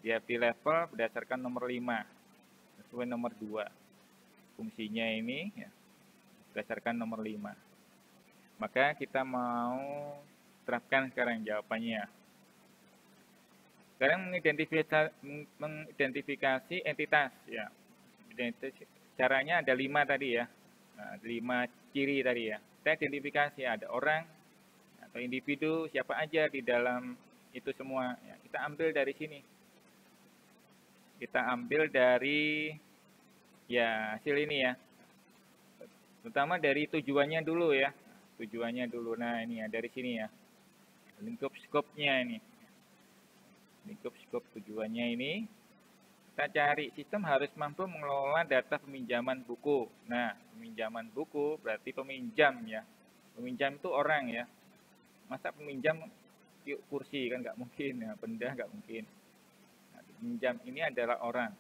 DFT level berdasarkan nomor 5, sesuai nomor 2. Fungsinya ini ya, berdasarkan nomor 5. Maka kita mau terapkan sekarang jawabannya. Sekarang mengidentifikasi entitas ya. Caranya ada 5 tadi ya. Nah, 5 ciri tadi ya. Kita identifikasi ada orang atau individu siapa aja di dalam itu semua ya. Kita ambil dari sini. Kita ambil dari ya hasil ini ya. Terutama dari tujuannya dulu ya. Tujuannya dulu. Nah, ini ya dari sini ya. Lingkup skopnya ini. Lingkup skop tujuannya ini. Kita cari sistem harus mampu mengelola data peminjaman buku. Nah, peminjaman buku berarti peminjam ya. Peminjam itu orang ya. Masa peminjam kursi kan nggak mungkin ya, benda nggak mungkin. Nah, peminjam ini adalah orang.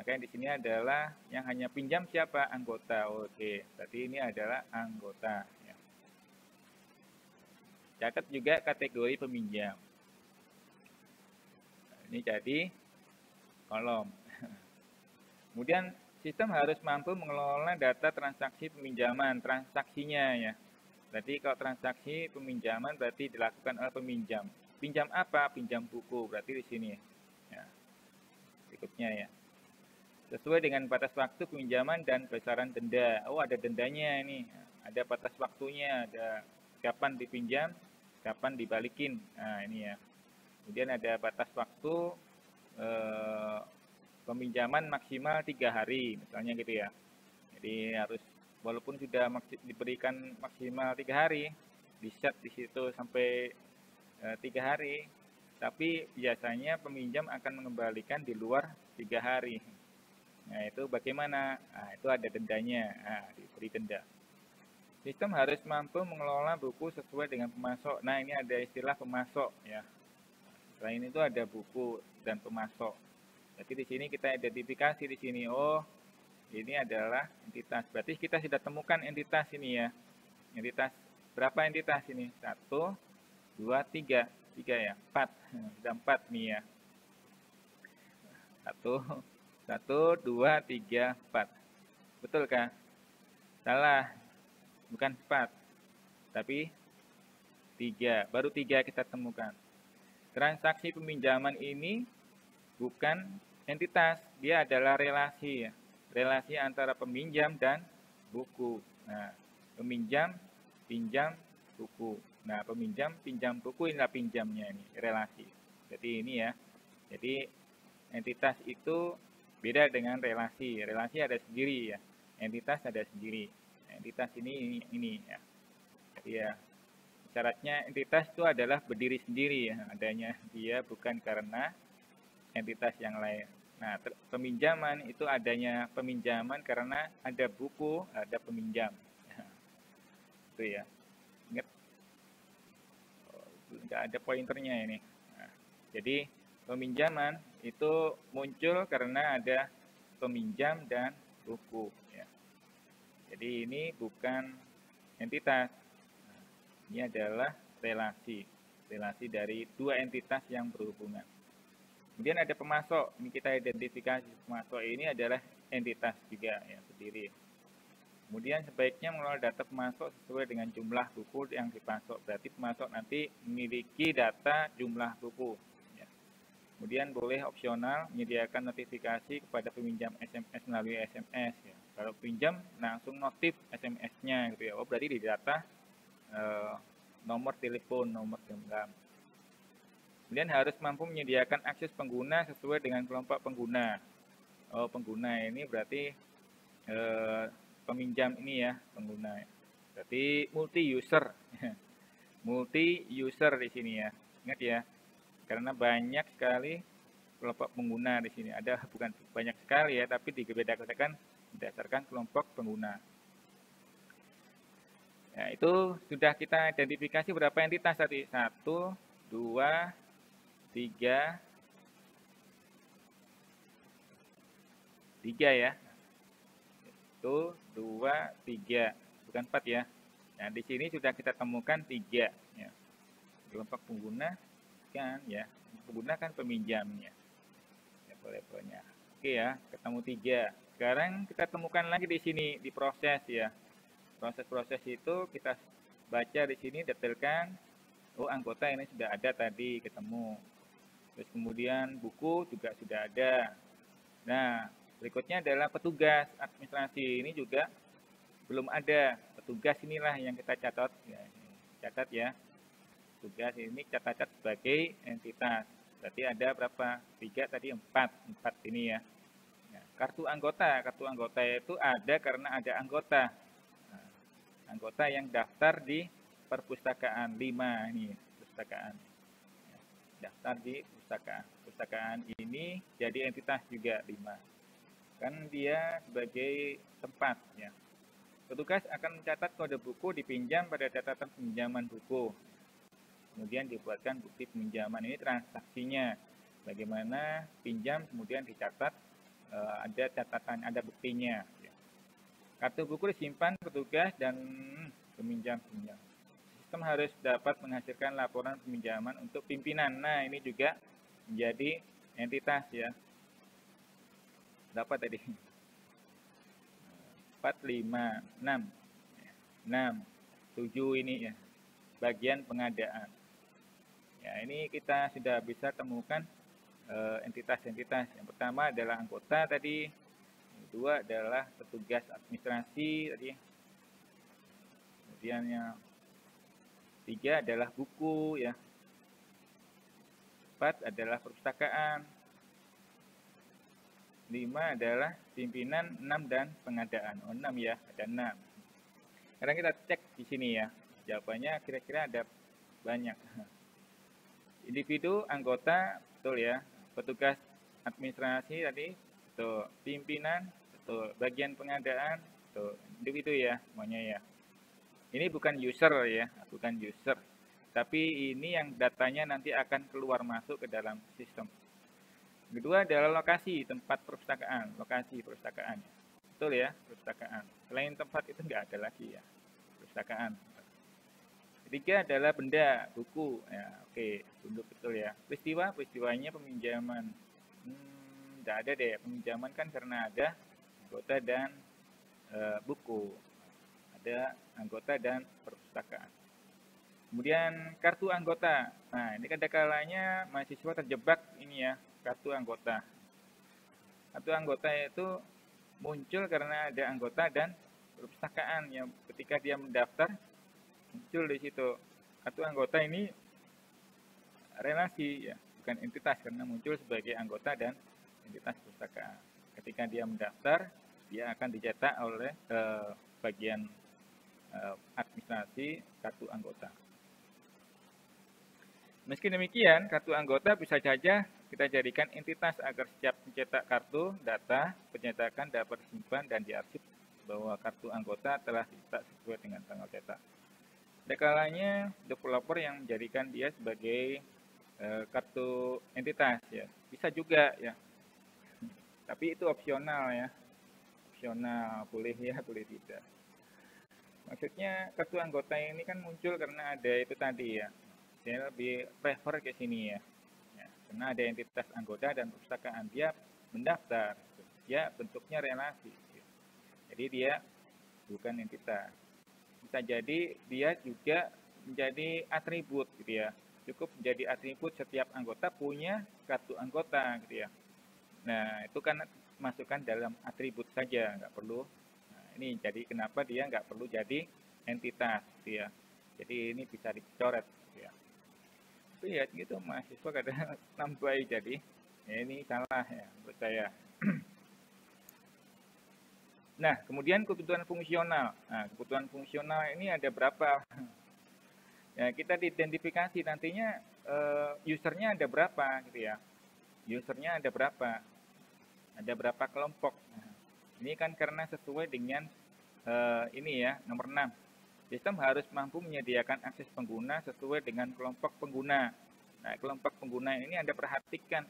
Makanya di sini adalah yang hanya pinjam siapa? Anggota. Oke, berarti ini adalah anggota. Ya. Catat juga kategori peminjam. Ini jadi kolom. Kemudian sistem harus mampu mengelola data transaksi peminjaman, transaksinya ya. Berarti kalau transaksi peminjaman berarti dilakukan oleh peminjam. Pinjam apa? Pinjam buku. Berarti di sini. Ya. Berikutnya ya. Sesuai dengan batas waktu peminjaman dan besaran denda. Oh, ada dendanya ini. Ada batas waktunya, ada kapan dipinjam, kapan dibalikin. Nah, ini ya. Kemudian ada batas waktu peminjaman maksimal 3 hari, misalnya gitu ya. Jadi harus walaupun sudah diberikan maksimal 3 hari, di-set di situ sampai 3 hari, tapi biasanya peminjam akan mengembalikan di luar 3 hari. Nah, itu bagaimana? Nah, itu ada dendanya, nah, diberi denda. Sistem harus mampu mengelola buku sesuai dengan pemasok. Nah, ini ada istilah pemasok ya. Selain itu ada buku dan pemasok. Jadi di sini kita identifikasi di sini, oh ini adalah entitas. Berarti kita sudah temukan entitas ini ya. Entitas berapa entitas ini? 1, 2, 3, 3 ya, 4. Sudah 4 nih ya. 1, 2, 3, 4. Betul kah? Salah. Bukan 4, tapi 3. Baru 3 kita temukan. Transaksi peminjaman ini bukan entitas, dia adalah relasi ya. Relasi antara peminjam dan buku. Nah, peminjam, pinjam, buku. Nah, peminjam, pinjam buku, inilah pinjamnya ini, relasi. Jadi ini ya. Jadi entitas itu beda dengan relasi. Relasi ada sendiri ya. Entitas ada sendiri. Entitas ini ya. Jadi ya, syaratnya entitas itu adalah berdiri sendiri ya. Adanya dia bukan karena entitas yang lain. Nah, peminjaman itu adanya peminjaman karena ada buku, ada peminjam. Itu ya. Ingat, nggak ada pointernya ini. Nah, jadi peminjaman itu muncul karena ada peminjam dan buku. Ya. Jadi ini bukan entitas. Nah, ini adalah relasi. Relasi dari dua entitas yang berhubungan. Kemudian ada pemasok, ini kita identifikasi pemasok ini adalah entitas juga ya, berdiri. Kemudian sebaiknya mengelola data pemasok sesuai dengan jumlah buku yang dipasok. Berarti pemasok nanti memiliki data jumlah buku. Ya. Kemudian boleh opsional menyediakan notifikasi kepada peminjam SMS melalui SMS. Ya. Kalau pinjam langsung notif SMS-nya gitu ya. Oh berarti di data nomor telepon, nomor genggam. Kemudian harus mampu menyediakan akses pengguna sesuai dengan kelompok pengguna. Oh, pengguna ini berarti peminjam ini ya, pengguna. Berarti multi user. Multi user di sini ya. Ingat ya. Karena banyak sekali kelompok pengguna di sini. Ada bukan banyak sekali ya, tapi dibedakan berdasarkan kelompok pengguna. Ya, itu sudah kita identifikasi berapa entitas tadi? 1, 2, 3 ya. Itu 2, 3. Bukan 4 ya. Nah, di sini sudah kita temukan 3 ya. Kelompok pengguna kan ya. Pengguna kan peminjamnya. Ya, boleh-bolehnya. Oke ya, ketemu 3. Sekarang kita temukan lagi di sini di proses ya. Proses-proses itu kita baca di sini detailkan. Oh, anggota ini sudah ada tadi ketemu. Terus kemudian buku juga sudah ada. Nah, berikutnya adalah petugas administrasi. Ini juga belum ada. Petugas inilah yang kita catat. Ya, catat ya. Petugas ini kita catat sebagai entitas. Berarti ada berapa? 3 tadi 4. 4 ini ya. Nah, kartu anggota. Kartu anggota itu ada karena ada anggota. Nah, anggota yang daftar di perpustakaan 5 ini. Perpustakaan. Daftar di perpustakaan. Perpustakaan ini jadi entitas juga 5. Kan dia sebagai tempat ya. Petugas akan mencatat kode buku dipinjam pada catatan peminjaman buku. Kemudian dibuatkan bukti peminjaman, ini transaksinya. Bagaimana pinjam kemudian dicatat, ada catatan, ada buktinya. Ya. Kartu buku disimpan petugas dan peminjam. Sistem harus dapat menghasilkan laporan peminjaman untuk pimpinan. Nah, ini juga menjadi entitas ya. Berapa tadi? 4, 5, 6. 6, 7 ini ya. Bagian pengadaan. Ya, ini kita sudah bisa temukan entitas-entitas. Yang pertama adalah anggota tadi. Yang kedua adalah petugas administrasi tadi. Kemudian yang tiga adalah buku ya. 4 adalah perpustakaan. 5 adalah pimpinan, 6 dan pengadaan. Oh, 6 ya, ada 6. Sekarang kita cek di sini ya. Jawabannya kira-kira ada banyak. Individu, anggota, betul ya. Petugas administrasi tadi, betul. Pimpinan, betul. Bagian pengadaan, betul. Individu ya, semuanya ya. Ini bukan user ya, bukan user. Tapi ini yang datanya nanti akan keluar masuk ke dalam sistem. Kedua adalah lokasi, tempat perpustakaan, lokasi perpustakaan. Betul ya, perpustakaan. Selain tempat itu enggak ada lagi ya, perpustakaan. Ketiga adalah benda, buku. Ya, oke, tunduk betul ya. Peristiwa, peristiwanya peminjaman. Enggak ada deh, peminjaman kan karena ada anggota dan buku. Ada anggota dan perpustakaan. Kemudian kartu anggota. Nah, ini kadang-kalanya mahasiswa terjebak ini ya, kartu anggota. Kartu anggota itu muncul karena ada anggota dan perpustakaan yang ketika dia mendaftar muncul di situ. Kartu anggota ini relasi ya, bukan entitas karena muncul sebagai anggota dan entitas perpustakaan. Ketika dia mendaftar, dia akan dicetak oleh bagian administrasi kartu anggota. Meski demikian, kartu anggota bisa saja kita jadikan entitas agar setiap mencetak kartu, data pencetakan dapat disimpan dan diarsip bahwa kartu anggota telah dicetak sesuai dengan tanggal cetak. Ada kalanya developer yang menjadikan dia sebagai kartu entitas ya, bisa juga ya. Tapi itu opsional ya, opsional, boleh ya, boleh tidak. Maksudnya kartu anggota ini kan muncul karena ada itu tadi ya. Saya lebih prefer ke sini ya. Karena ada entitas anggota dan perpustakaan, dia mendaftar, dia bentuknya relasi. Jadi dia bukan entitas. Bisa jadi dia juga menjadi atribut gitu ya. Cukup menjadi atribut setiap anggota punya kartu anggota gitu ya. Nah, itu kan masukkan dalam atribut saja, nggak perlu. Nah, ini jadi kenapa dia nggak perlu jadi entitas gitu ya. Jadi ini bisa dicoret gitu ya. Tapi ya gitu mahasiswa kadang nambahi jadi ya ini salah ya menurut saya. Nah, kemudian kebutuhan fungsional. Nah, kebutuhan fungsional ini ada berapa? Ya, kita diidentifikasi nantinya usernya ada berapa gitu ya. Usernya ada berapa? Ada berapa kelompok? Nah, ini kan karena sesuai dengan ini ya, nomor 6. Sistem harus mampu menyediakan akses pengguna sesuai dengan kelompok pengguna. Nah, kelompok pengguna ini Anda perhatikan.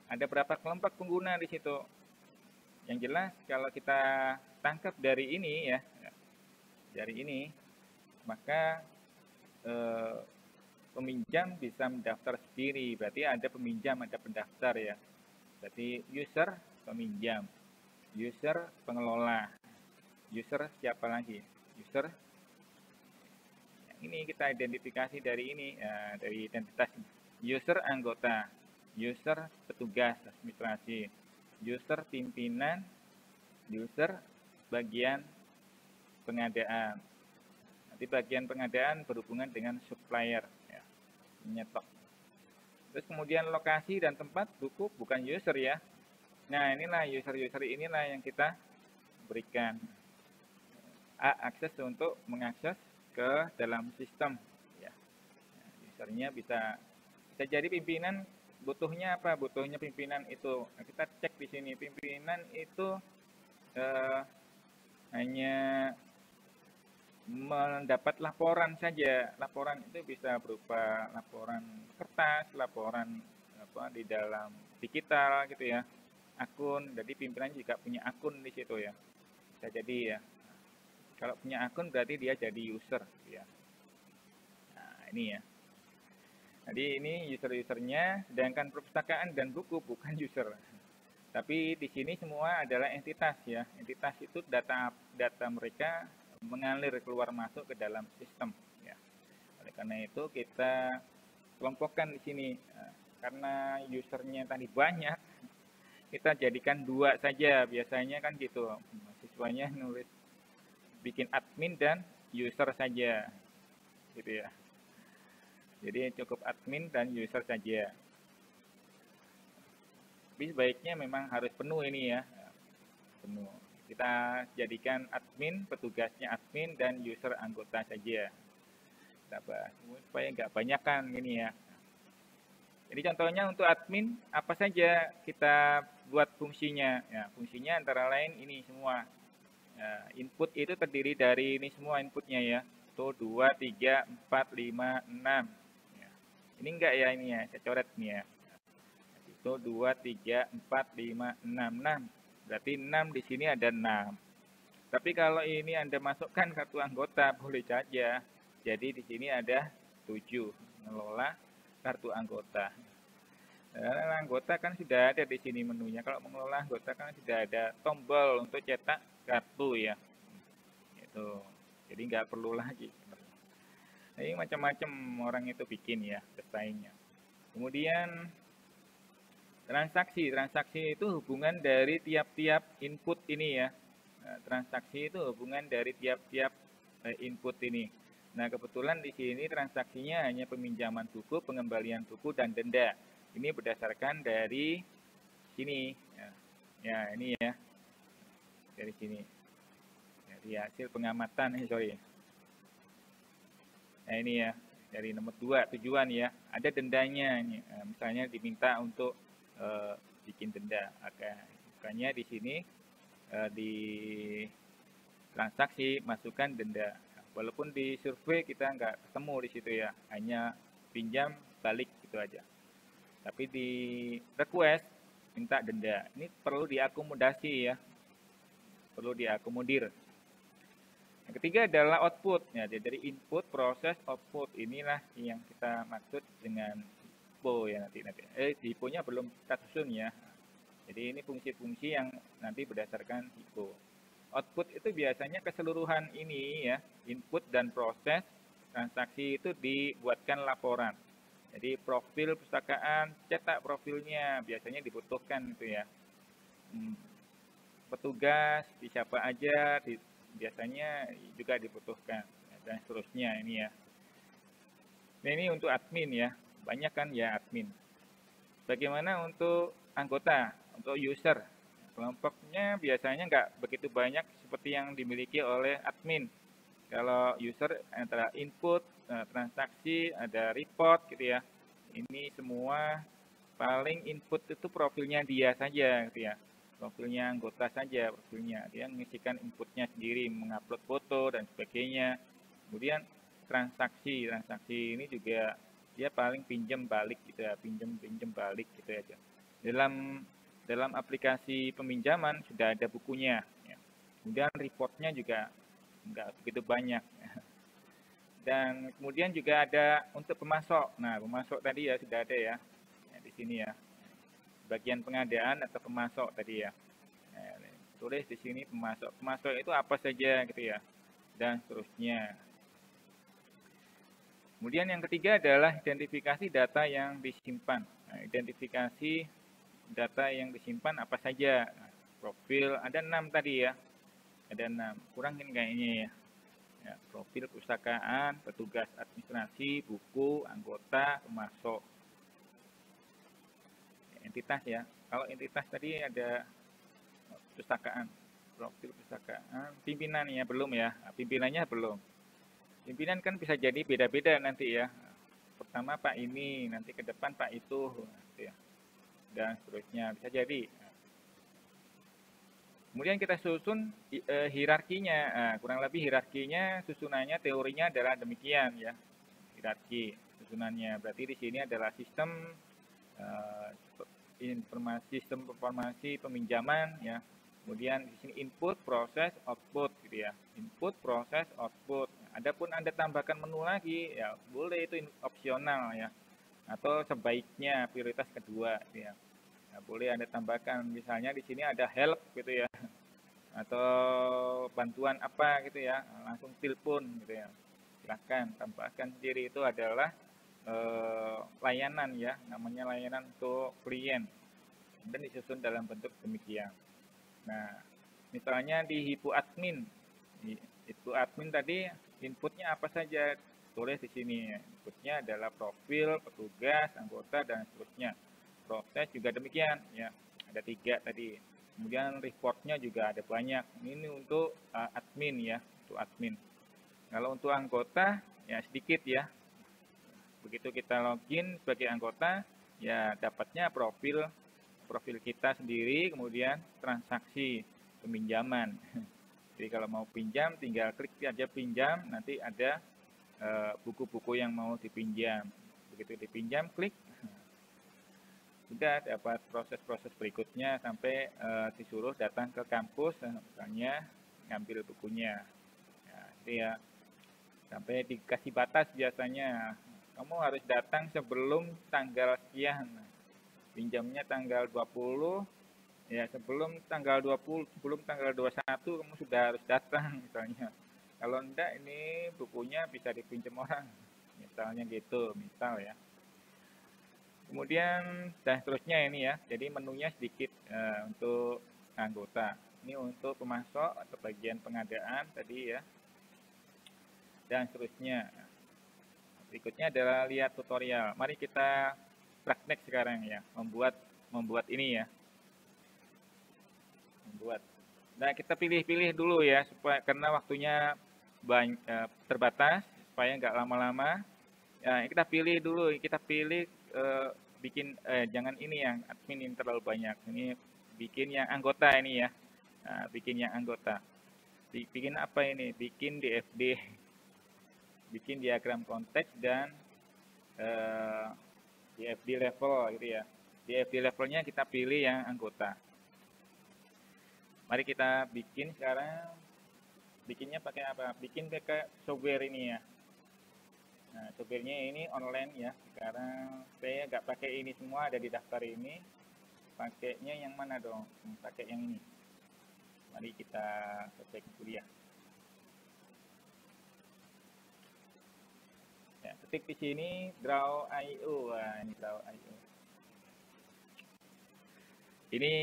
Ada berapa kelompok pengguna di situ? Yang jelas kalau kita tangkap dari ini ya, dari ini, maka peminjam bisa mendaftar sendiri. Berarti ada peminjam, ada pendaftar ya. Berarti user, peminjam. User, pengelola. User siapa lagi? User ini kita identifikasi dari ini dari identitas user anggota, user petugas administrasi, user pimpinan, user bagian pengadaan. Nanti bagian pengadaan berhubungan dengan supplier ya, nyetok. Terus kemudian lokasi dan tempat buku bukan user ya. Nah, inilah user-user inilah yang kita berikan akses untuk mengakses ke dalam sistem ya. Usernya bisa jadi pimpinan, butuhnya apa? Butuhnya pimpinan itu. Nah, kita cek di sini pimpinan itu hanya mendapat laporan saja. Laporan itu bisa berupa laporan kertas, laporan apa di dalam digital gitu ya. Akun, jadi pimpinan juga punya akun di situ ya. Bisa jadi ya. Kalau punya akun berarti dia jadi user ya. Nah, ini ya. Jadi ini user-usernya, sedangkan perpustakaan dan buku bukan user. Tapi di sini semua adalah entitas ya. Entitas itu data mereka mengalir keluar masuk ke dalam sistem ya. Oleh karena itu kita kelompokkan di sini. Karena usernya tadi banyak, kita jadikan 2 saja. Biasanya kan gitu. Siswanya nulis bikin admin dan user saja. Gitu ya. Jadi cukup admin dan user saja. Tapi sebaiknya memang harus penuh ini ya. Penuh. Kita jadikan admin, petugasnya admin, dan user anggota saja. Supaya nggak banyakan ini ya. Jadi contohnya untuk admin, apa saja kita buat fungsinya. Ya, fungsinya antara lain ini semua. Ya, input itu terdiri dari ini semua inputnya ya. Itu 2, 3, 4, 5, 6. Ini enggak ya ini ya, saya coret nih ya. Itu 2, 3, 4, 5, 6, 6. Berarti 6 di sini ada 6. Tapi kalau ini Anda masukkan kartu anggota boleh saja. Jadi di sini ada 7. Mengelola kartu anggota. Karena anggota kan sudah ada di sini menunya. Kalau mengelola anggota kan sudah ada tombol untuk cetak kartu ya. Itu. Jadi nggak perlu lagi. Ini macam-macam orang itu bikin ya desainnya. Kemudian transaksi. Transaksi itu hubungan dari tiap-tiap input ini ya. Nah, transaksi itu hubungan dari tiap-tiap input ini. Nah, kebetulan di sini transaksinya hanya peminjaman buku, pengembalian buku, dan denda. Ini berdasarkan dari sini. Ya ini ya. Dari sini. Dari hasil pengamatan, sorry. Nah ini ya, dari nomor 2 tujuan ya, ada dendanya, misalnya diminta untuk bikin denda, makanya di sini di transaksi masukkan denda. Walaupun di survei kita nggak ketemu di situ ya, hanya pinjam balik gitu aja. Tapi di request minta denda, ini perlu diakomodasi ya, perlu diakomodir. Yang ketiga adalah output. Ya, dari input, proses, output. Inilah yang kita maksud dengan HIPPO ya nanti. HIPPO-nya belum kita susun ya. Jadi ini fungsi-fungsi yang nanti berdasarkan HIPPO. Output itu biasanya keseluruhan ini ya, input dan proses transaksi itu dibuatkan laporan. Jadi profil pustakaan, cetak profilnya biasanya dibutuhkan itu ya. Petugas, siapa aja, biasanya juga dibutuhkan dan seterusnya ini ya. Nah, ini untuk admin ya, banyak kan ya admin. Bagaimana untuk anggota, untuk user? Kelompoknya biasanya nggak begitu banyak seperti yang dimiliki oleh admin. Kalau user antara input, transaksi, ada report gitu ya. Ini semua paling input itu profilnya dia saja gitu ya. Profilnya anggota saja, profilnya dia mengisikan inputnya sendiri, mengupload foto dan sebagainya. Kemudian transaksi ini juga dia paling pinjam balik gitu ya, pinjam balik gitu aja. Dalam aplikasi peminjaman sudah ada bukunya. Ya. Kemudian reportnya juga nggak begitu banyak. Dan kemudian juga ada untuk pemasok. Nah, pemasok tadi ya sudah ada ya, di sini ya. Bagian pengadaan atau pemasok tadi ya. Nah, tulis di sini pemasok. Pemasok itu apa saja gitu ya. Dan seterusnya. Kemudian yang ketiga adalah identifikasi data yang disimpan. Nah, identifikasi data yang disimpan apa saja. Nah, profil ada 6 tadi ya. Ada 6. Kurangin kayaknya ya. Ya, profil pustakaan, petugas administrasi, buku, anggota, pemasok. Entitas ya. Kalau entitas tadi ada pustakaan, profil pustakaan, pimpinannya belum ya. Pimpinannya belum. Pimpinan kan bisa jadi beda-beda nanti ya. Pertama Pak ini, nanti ke depan Pak itu, ya. Dan seterusnya bisa jadi. Kemudian kita susun hierarkinya. Nah, kurang lebih hierarkinya, susunannya, teorinya adalah demikian ya. Hierarki susunannya. Berarti di sini adalah sistem informasi peminjaman ya. Kemudian di sini input, proses, output gitu ya. Input, proses, output. Adapun Anda tambahkan menu lagi ya boleh, itu opsional ya. atau sebaiknya prioritas kedua gitu ya. Nah, boleh Anda tambahkan misalnya di sini ada help gitu ya, atau bantuan apa gitu ya, langsung telepon gitu ya. Silahkan tambahkan sendiri, itu adalah layanan ya, namanya layanan untuk klien, dan disusun dalam bentuk demikian. Nah, misalnya di Hipu admin tadi inputnya apa saja, tulis di sini. Inputnya adalah profil, petugas, anggota, dan seterusnya. Proses juga demikian ya, ada 3 tadi. Kemudian reportnya juga ada banyak. Ini untuk admin ya, untuk admin. Kalau untuk anggota ya sedikit ya. Begitu kita login sebagai anggota, ya dapatnya profil kita sendiri, kemudian transaksi peminjaman. Jadi kalau mau pinjam, tinggal klik aja pinjam, nanti ada buku-buku yang mau dipinjam. Begitu dipinjam, klik, sudah dapat proses-proses berikutnya sampai disuruh datang ke kampus, misalnya ngambil bukunya. Ya, itu ya, sampai dikasih batas biasanya, kamu harus datang sebelum tanggal sekian. Pinjamnya tanggal 20, ya sebelum tanggal 20, sebelum tanggal 21 kamu sudah harus datang misalnya. Kalau enggak, ini bukunya bisa dipinjam orang, misalnya gitu, misal ya. Kemudian dan seterusnya ini ya, jadi menunya sedikit untuk anggota. Ini untuk pemasok atau bagian pengadaan tadi ya, dan seterusnya. Berikutnya adalah lihat tutorial. Mari kita praktek sekarang ya, membuat ini ya. Nah, kita pilih-pilih dulu ya, supaya karena waktunya terbatas, supaya nggak lama-lama. Ya, kita pilih dulu, bikin jangan ini yang admin yang terlalu banyak. Ini bikin yang anggota ini ya. Nah, bikin yang anggota. Bikin apa ini? Bikin DFD, bikin diagram konteks dan DFD level gitu ya. DFD levelnya kita pilih yang anggota. Mari kita bikin sekarang. Bikinnya pakai apa? Bikin pakai software ini ya. Nah, softwarenya ini online ya. Sekarang saya nggak pakai ini semua, ada di daftar ini. Pakainya yang mana dong? Pakai yang ini. Mari kita cek kuliah. Ya, ketik di sini Draw.io. Wah, ini Draw.io. Ini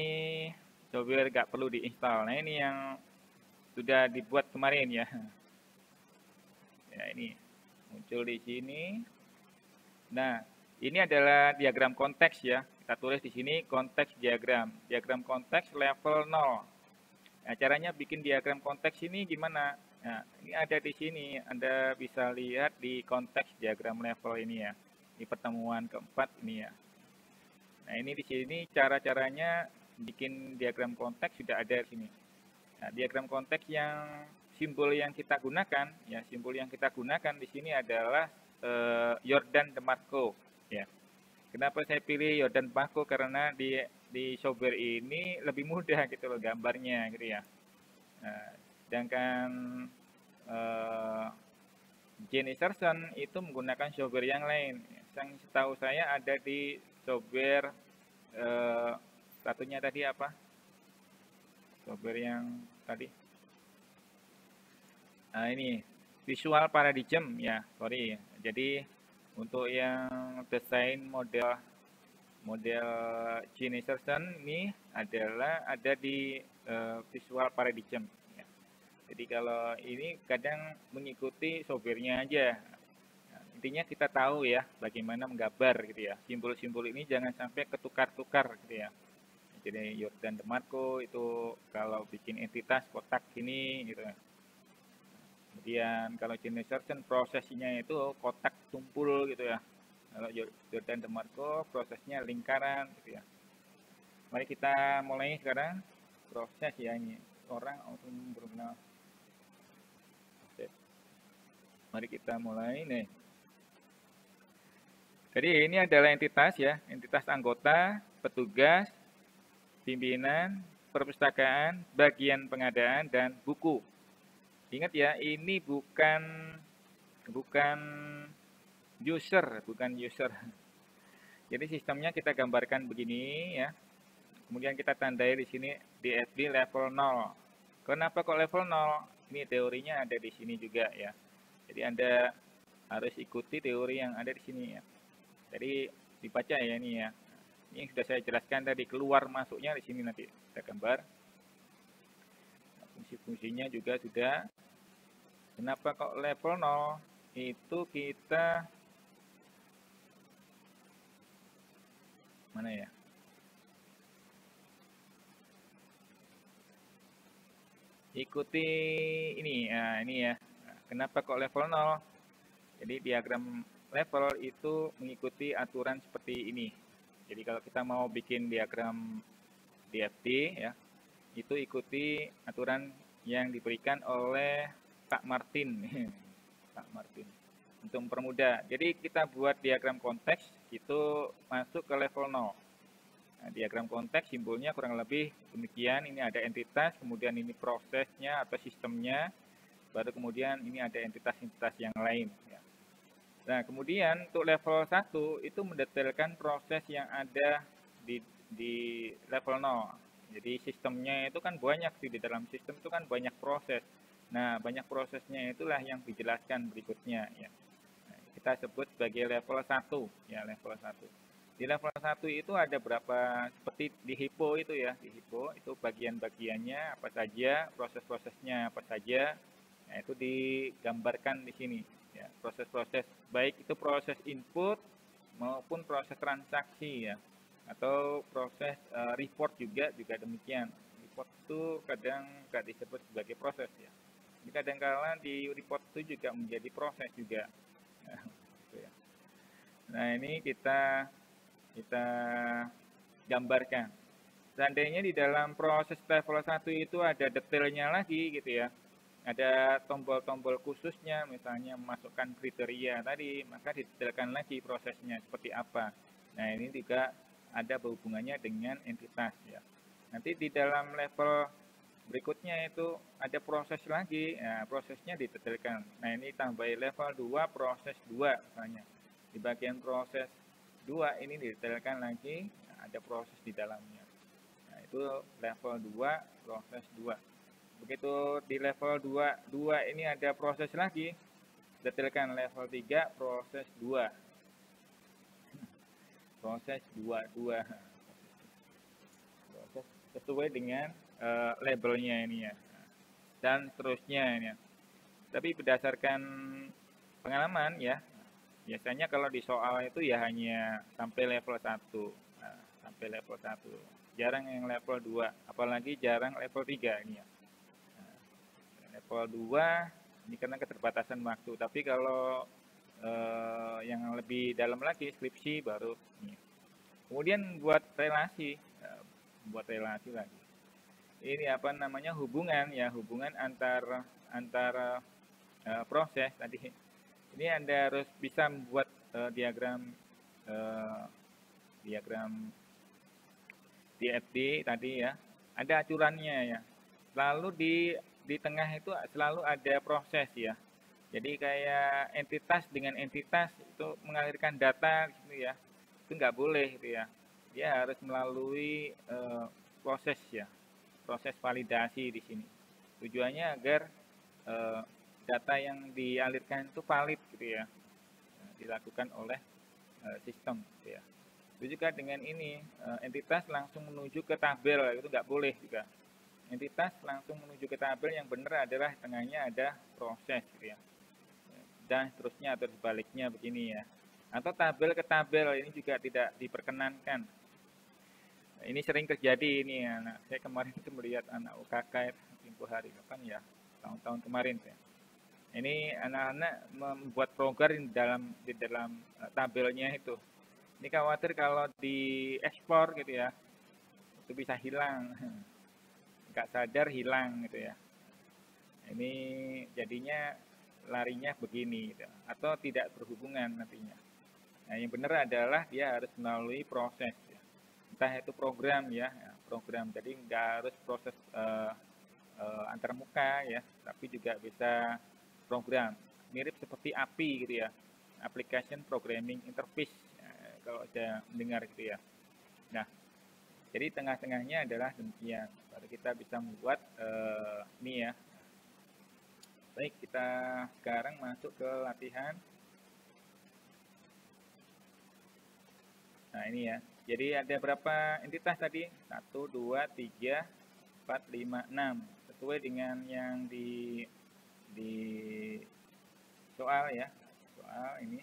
software nggak perlu diinstal. Nah, ini yang sudah dibuat kemarin ya. Ya, ini muncul di sini. Nah, ini adalah diagram konteks ya. Kita tulis di sini konteks diagram. Diagram konteks level 0. Nah, caranya bikin diagram konteks ini gimana? Nah, ini ada di sini. Anda bisa lihat di konteks diagram level ini ya. Di pertemuan keempat ini ya. Nah, ini di sini cara-caranya bikin diagram konteks sudah ada di sini. Nah, diagram konteks yang simbol yang kita gunakan, ya simbol yang kita gunakan di sini adalah Jordan DeMarco. Ya. Kenapa saya pilih Jordan DeMarco? Karena di software ini lebih mudah gitu loh gambarnya gitu ya. Nah, sedangkan Jeniserson itu menggunakan software yang lain. Yang setahu saya ada di software satunya tadi apa? Software yang tadi. Nah, ini Visual Paradigm ya, sorry. Jadi untuk yang desain model Jeniserson ini adalah ada di Visual Paradigm. Ya. Jadi kalau ini kadang mengikuti softwarenya aja. Nah, intinya kita tahu ya bagaimana menggambar gitu ya. Simbol-simbol ini jangan sampai ketukar-tukar gitu ya. Jadi Jordan DeMarco itu kalau bikin entitas kotak gini gitu. Kemudian kalau Jeniserson prosesnya itu kotak tumpul gitu ya. Kalau Jordan DeMarco prosesnya lingkaran gitu ya. Mari kita mulai sekarang proses ya ini. Orang langsung berkenal. Mari kita mulai nih. Jadi ini adalah entitas ya, entitas anggota, petugas, pimpinan, perpustakaan, bagian pengadaan, dan buku. Ingat ya, ini bukan user. Jadi sistemnya kita gambarkan begini ya. Kemudian kita tandai di sini DFD level 0. Kenapa kok level 0? Ini teorinya ada di sini juga ya. Jadi Anda harus ikuti teori yang ada di sini ya. Jadi dibaca ya ini ya. Ini sudah saya jelaskan tadi, keluar masuknya di sini nanti kita gambar. Fungsi-fungsinya juga sudah. Kenapa kok level 0? Itu kita mana ya? Ikuti ini ya, ini ya. Kenapa kok level 0? Jadi diagram level itu mengikuti aturan seperti ini. Jadi kalau kita mau bikin diagram DFD ya, itu ikuti aturan yang diberikan oleh Pak Martin. Pak Martin. Untuk mempermudah. Jadi kita buat diagram konteks itu masuk ke level 0. Nah, diagram konteks simbolnya kurang lebih demikian. Ini ada entitas, kemudian ini prosesnya atau sistemnya, baru kemudian ini ada entitas-entitas yang lain. Ya. Nah, kemudian untuk level 1 itu mendetailkan proses yang ada di level 0. Jadi sistemnya itu kan banyak sih, di dalam sistem itu kan banyak proses. Nah, banyak prosesnya itulah yang dijelaskan berikutnya ya. Nah, kita sebut sebagai level 1 ya, level 1. Di level 1 itu ada berapa, seperti di HIPPO itu ya, di HIPPO itu bagian-bagiannya apa saja, proses-prosesnya apa saja, nah itu digambarkan di sini. Ya, proses-proses, baik itu proses input maupun proses transaksi ya, atau proses report juga demikian. Report itu kadang nggak disebut sebagai proses ya. Kadang-kala di report itu juga menjadi proses juga. Nah ini kita gambarkan. Seandainya di dalam proses level 1 itu ada detailnya lagi gitu ya. Ada tombol-tombol khususnya, misalnya memasukkan kriteria tadi, maka didetailkan lagi prosesnya seperti apa. Nah, ini juga ada hubungannya dengan entitas ya. Nanti di dalam level berikutnya itu ada proses lagi, ya, prosesnya didetailkan. Nah, ini tambah level 2, proses 2 misalnya. Di bagian proses 2 ini didetailkan lagi, ada proses di dalamnya. Nah, itu level 2, proses 2. Begitu di level 2 ini ada proses lagi, detailkan level 3, proses 2. Proses 2. Proses sesuai dengan labelnya ini ya. Dan seterusnya ini ya. Tapi berdasarkan pengalaman ya, biasanya kalau di soal itu ya hanya sampai level 1. Nah, sampai level 1. Jarang yang level 2, apalagi jarang level 3 ini ya. Nah, level 2 ini karena keterbatasan waktu, tapi kalau yang lebih dalam lagi skripsi baru ini. Kemudian buat relasi lagi. Ini apa namanya, hubungan ya, hubungan antara proses tadi. Ini Anda harus bisa membuat diagram DFD tadi ya. Ada aturannya ya. Lalu di tengah itu selalu ada proses ya. Jadi kayak entitas dengan entitas itu mengalirkan data gitu ya. Itu nggak boleh gitu ya. Dia harus melalui proses ya. Proses validasi di sini. Tujuannya agar data yang dialirkan itu valid gitu ya, dilakukan oleh sistem gitu ya. Itu juga dengan ini, entitas langsung menuju ke tabel, itu nggak boleh juga. Entitas langsung menuju ke tabel, yang benar adalah tengahnya ada proses gitu ya. Dan seterusnya atau sebaliknya begini ya. Atau tabel ke tabel, ini juga tidak diperkenankan. Ini sering terjadi ini ya. Nah, saya kemarin itu melihat anak UKK tempoh hari kapan ya, tahun-tahun kemarin ya. Ini anak-anak membuat program di dalam tabelnya itu. Ini khawatir kalau diekspor gitu ya, itu bisa hilang, nggak sadar hilang gitu ya. Ini jadinya larinya begini gitu, atau tidak berhubungan nantinya. Nah, yang benar adalah dia harus melalui proses ya. Entah itu program ya, program. Jadi nggak harus proses antarmuka ya, tapi juga bisa program. Mirip seperti API gitu ya, Application Programming Interface. kalau saya mendengar gitu ya. Nah, jadi tengah-tengahnya adalah demikian. Baru kita bisa membuat ini ya. Baik, kita sekarang masuk ke latihan. Nah, ini ya. Jadi ada berapa entitas tadi? 1, 2, 3, 4, 5, 6. Sesuai dengan yang di soal ya. Soal ini.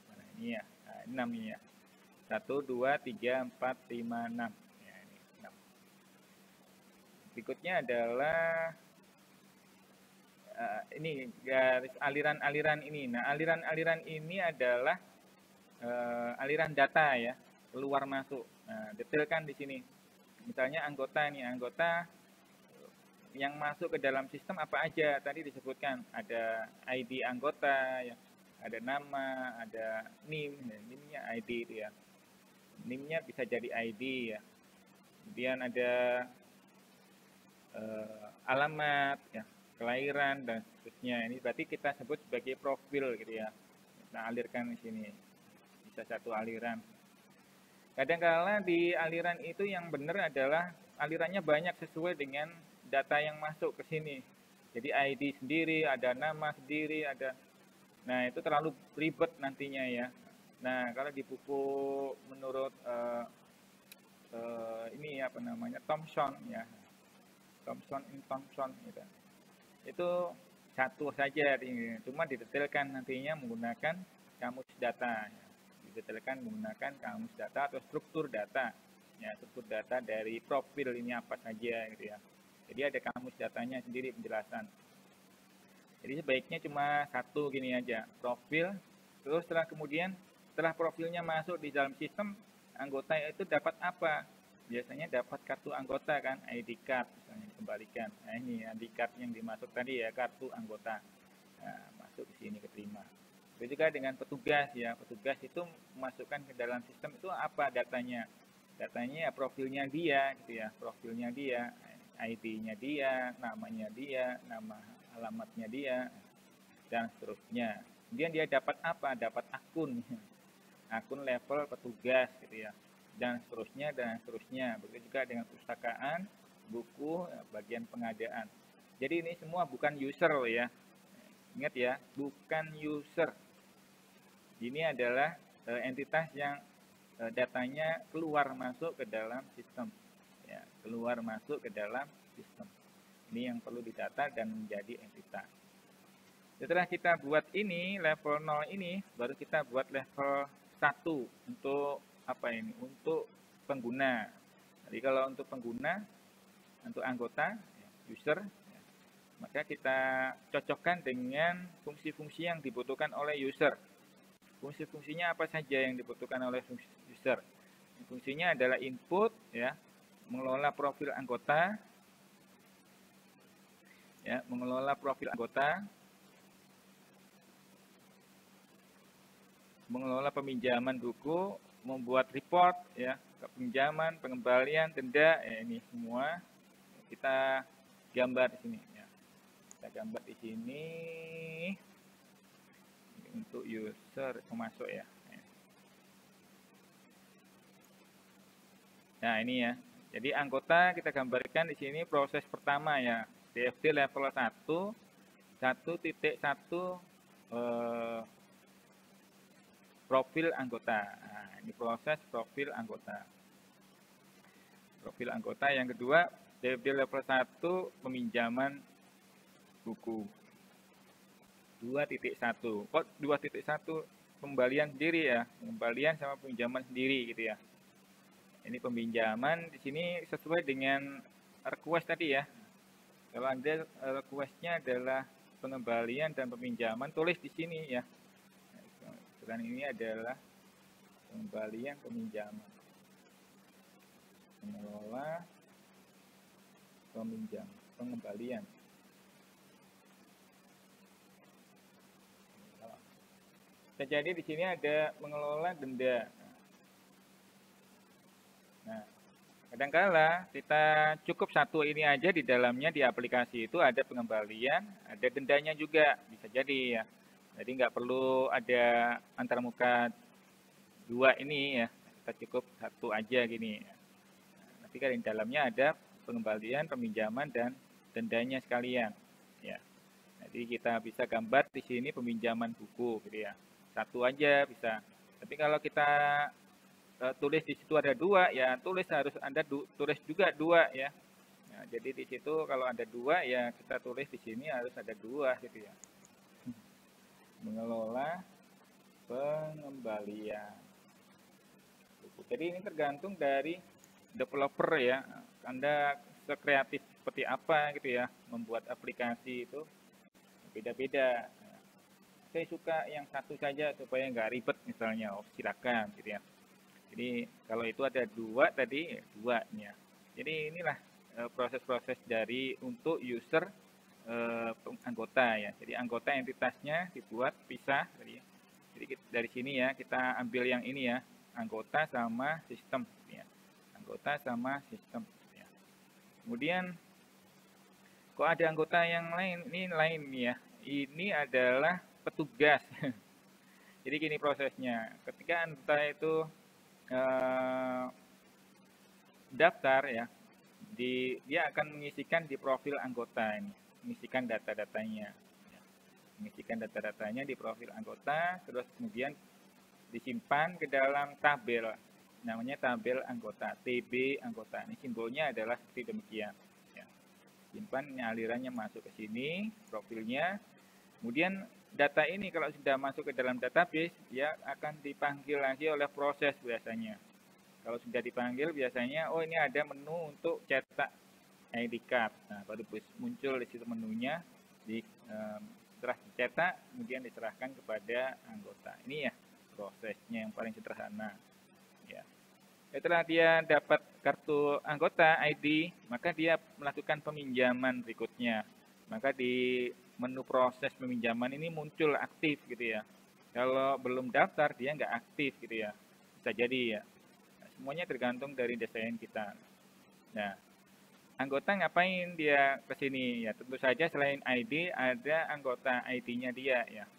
Nah, ini ya. Nah, 6 ini ya. 1, 2, 3, 4, 5, 6. Ya, ini 6. Berikutnya adalah ini garis aliran-aliran ini. Nah, aliran-aliran ini adalah aliran data ya, keluar masuk. Nah, detailkan di sini. Misalnya anggota nih, anggota yang masuk ke dalam sistem apa aja tadi disebutkan. Ada ID anggota ya, ada nama, ada NIM, ya, NIM-nya ID itu ya. NIM-nya bisa jadi ID ya. Kemudian ada alamat ya, kelahiran dan seterusnya. Ini berarti kita sebut sebagai profil gitu ya. Kita alirkan di sini. Bisa satu aliran. Kadang-kala di aliran itu yang benar adalah alirannya banyak sesuai dengan data yang masuk ke sini. Jadi ID sendiri, ada nama sendiri, ada. Nah, itu terlalu ribet nantinya ya. Nah, kalau di buku menurut ini apa namanya, Thomson ya. Thomson gitu. Itu satu saja, cuma didetailkan nantinya menggunakan kamus data. Didetailkan menggunakan kamus data atau struktur data. Ya, struktur data dari profil ini apa saja gitu ya. Jadi ada kamus datanya sendiri penjelasan. Jadi sebaiknya cuma satu gini aja, profil. Terus setelah profilnya masuk di dalam sistem, anggota itu dapat apa? Biasanya dapat kartu anggota kan, ID card misalnya dikembalikan. Nah, ini ID card yang dimasuk tadi ya, kartu anggota. Nah, masuk di sini keterima. Itu juga dengan petugas ya, petugas itu memasukkan ke dalam sistem itu apa datanya? Datanya ya profilnya dia gitu ya, profilnya dia, ID-nya dia, namanya dia, nama alamatnya dia, dan seterusnya. Kemudian dia dapat apa? Dapat akun, akun level petugas gitu ya, dan seterusnya dan seterusnya. Begitu juga dengan perpustakaan, buku, bagian pengadaan. Jadi ini semua bukan user loh ya. Ingat ya, bukan user. Ini adalah entitas yang datanya keluar masuk ke dalam sistem. Ya, keluar masuk ke dalam sistem. Ini yang perlu didata dan menjadi entitas. Setelah kita buat ini, level 0 ini, baru kita buat level 1 untuk apa ini? Untuk pengguna. Jadi kalau untuk pengguna, untuk anggota, user, maka kita cocokkan dengan fungsi-fungsi yang dibutuhkan oleh user. Fungsi-fungsinya apa saja yang dibutuhkan oleh user? Fungsinya adalah input, ya, mengelola profil anggota, ya, mengelola profil anggota, mengelola peminjaman buku, membuat report, ya, pinjaman, pengembalian, denda, ya, ini semua kita gambar di sini. Ya. Kita gambar di sini untuk user pemasok ya. Nah ini ya. Jadi anggota kita gambarkan di sini proses pertama ya. DFD level 1, 1.1 profil anggota. Nah, ini proses profil anggota. Profil anggota yang kedua, DFD level 1 peminjaman buku. 2.1. Kok 2.1 pembalian sendiri ya? Pembalian sama peminjaman sendiri gitu ya. Ini peminjaman di sini sesuai dengan request tadi ya. Kalau Anda requestnya adalah pengembalian dan peminjaman, tulis di sini ya. Dan ini adalah pengembalian peminjaman. Mengelola peminjaman, pengembalian. Jadi di sini ada mengelola denda. Nah, kadangkala kita cukup satu ini aja di dalamnya di aplikasi itu ada pengembalian, ada dendanya juga bisa jadi ya. Jadi nggak perlu ada antarmuka dua ini ya, kita cukup satu aja gini. Nanti kan di dalamnya ada pengembalian, peminjaman, dan dendanya sekalian. Ya, jadi kita bisa gambar di sini peminjaman buku, gitu ya. Satu aja bisa. Tapi kalau kita tulis di situ ada dua, ya tulis harus Anda tulis juga dua ya. Nah, jadi di situ kalau ada dua ya kita tulis di sini harus ada dua gitu ya. Mengelola pengembalian buku. Jadi ini tergantung dari developer ya. Anda sekreatif seperti apa gitu ya membuat aplikasi itu beda-beda. Saya suka yang satu saja supaya nggak ribet misalnya, oh silakan gitu ya. Jadi kalau itu ada dua tadi, dua ya. Jadi inilah proses-proses dari untuk user anggota ya. Jadi anggota entitasnya dibuat pisah tadi. Jadi dari sini ya kita ambil yang ini ya, anggota sama sistem ya. Anggota sama sistem ya. Kemudian kok ada anggota yang lain? Ini lain ya. Ini adalah petugas. Jadi gini prosesnya. Ketika anggota itu daftar ya, dia akan mengisikan di profil anggota ini, mengisikan data-datanya, mengisikan data-datanya di profil anggota, terus kemudian disimpan ke dalam tabel, namanya tabel anggota, TB anggota. Ini simbolnya adalah seperti demikian. Ya. Simpan, ini alirannya masuk ke sini, profilnya. Kemudian data ini kalau sudah masuk ke dalam database, dia akan dipanggil lagi oleh proses biasanya. Kalau sudah dipanggil biasanya, oh ini ada menu untuk cetak ID card. Nah, baru muncul di situ menunya, setelah dicetak, kemudian diserahkan kepada anggota. Ini ya prosesnya yang paling sederhana. Ya. Setelah dia dapat kartu anggota ID, maka dia melakukan peminjaman berikutnya. Maka di menu proses peminjaman ini muncul aktif gitu ya. Kalau belum daftar dia nggak aktif gitu ya. Bisa jadi ya. Nah, semuanya tergantung dari desain kita. Nah, anggota ngapain dia ke sini? Ya tentu saja selain ID ada anggota ID-nya dia ya.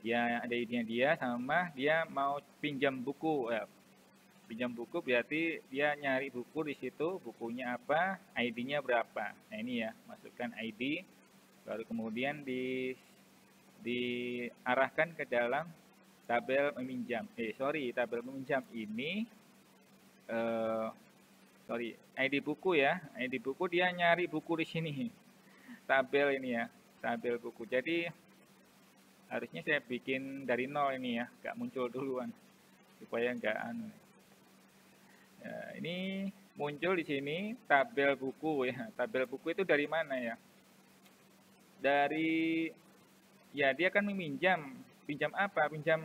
Dia ada ID-nya dia sama dia mau pinjam buku. Pinjam buku berarti dia nyari buku di situ, bukunya apa, ID-nya berapa. Nah ini ya, masukkan ID, baru kemudian diarahkan ke dalam tabel meminjam. Tabel meminjam ini, ID buku ya, ID buku dia nyari buku di sini. Tabel ini ya, tabel buku. Jadi harusnya saya bikin dari nol ini ya, nggak muncul duluan supaya nggak anu. Ya, ini muncul di sini tabel buku ya. Tabel buku itu dari mana ya? Dari ya dia kan meminjam. Pinjam apa? Pinjam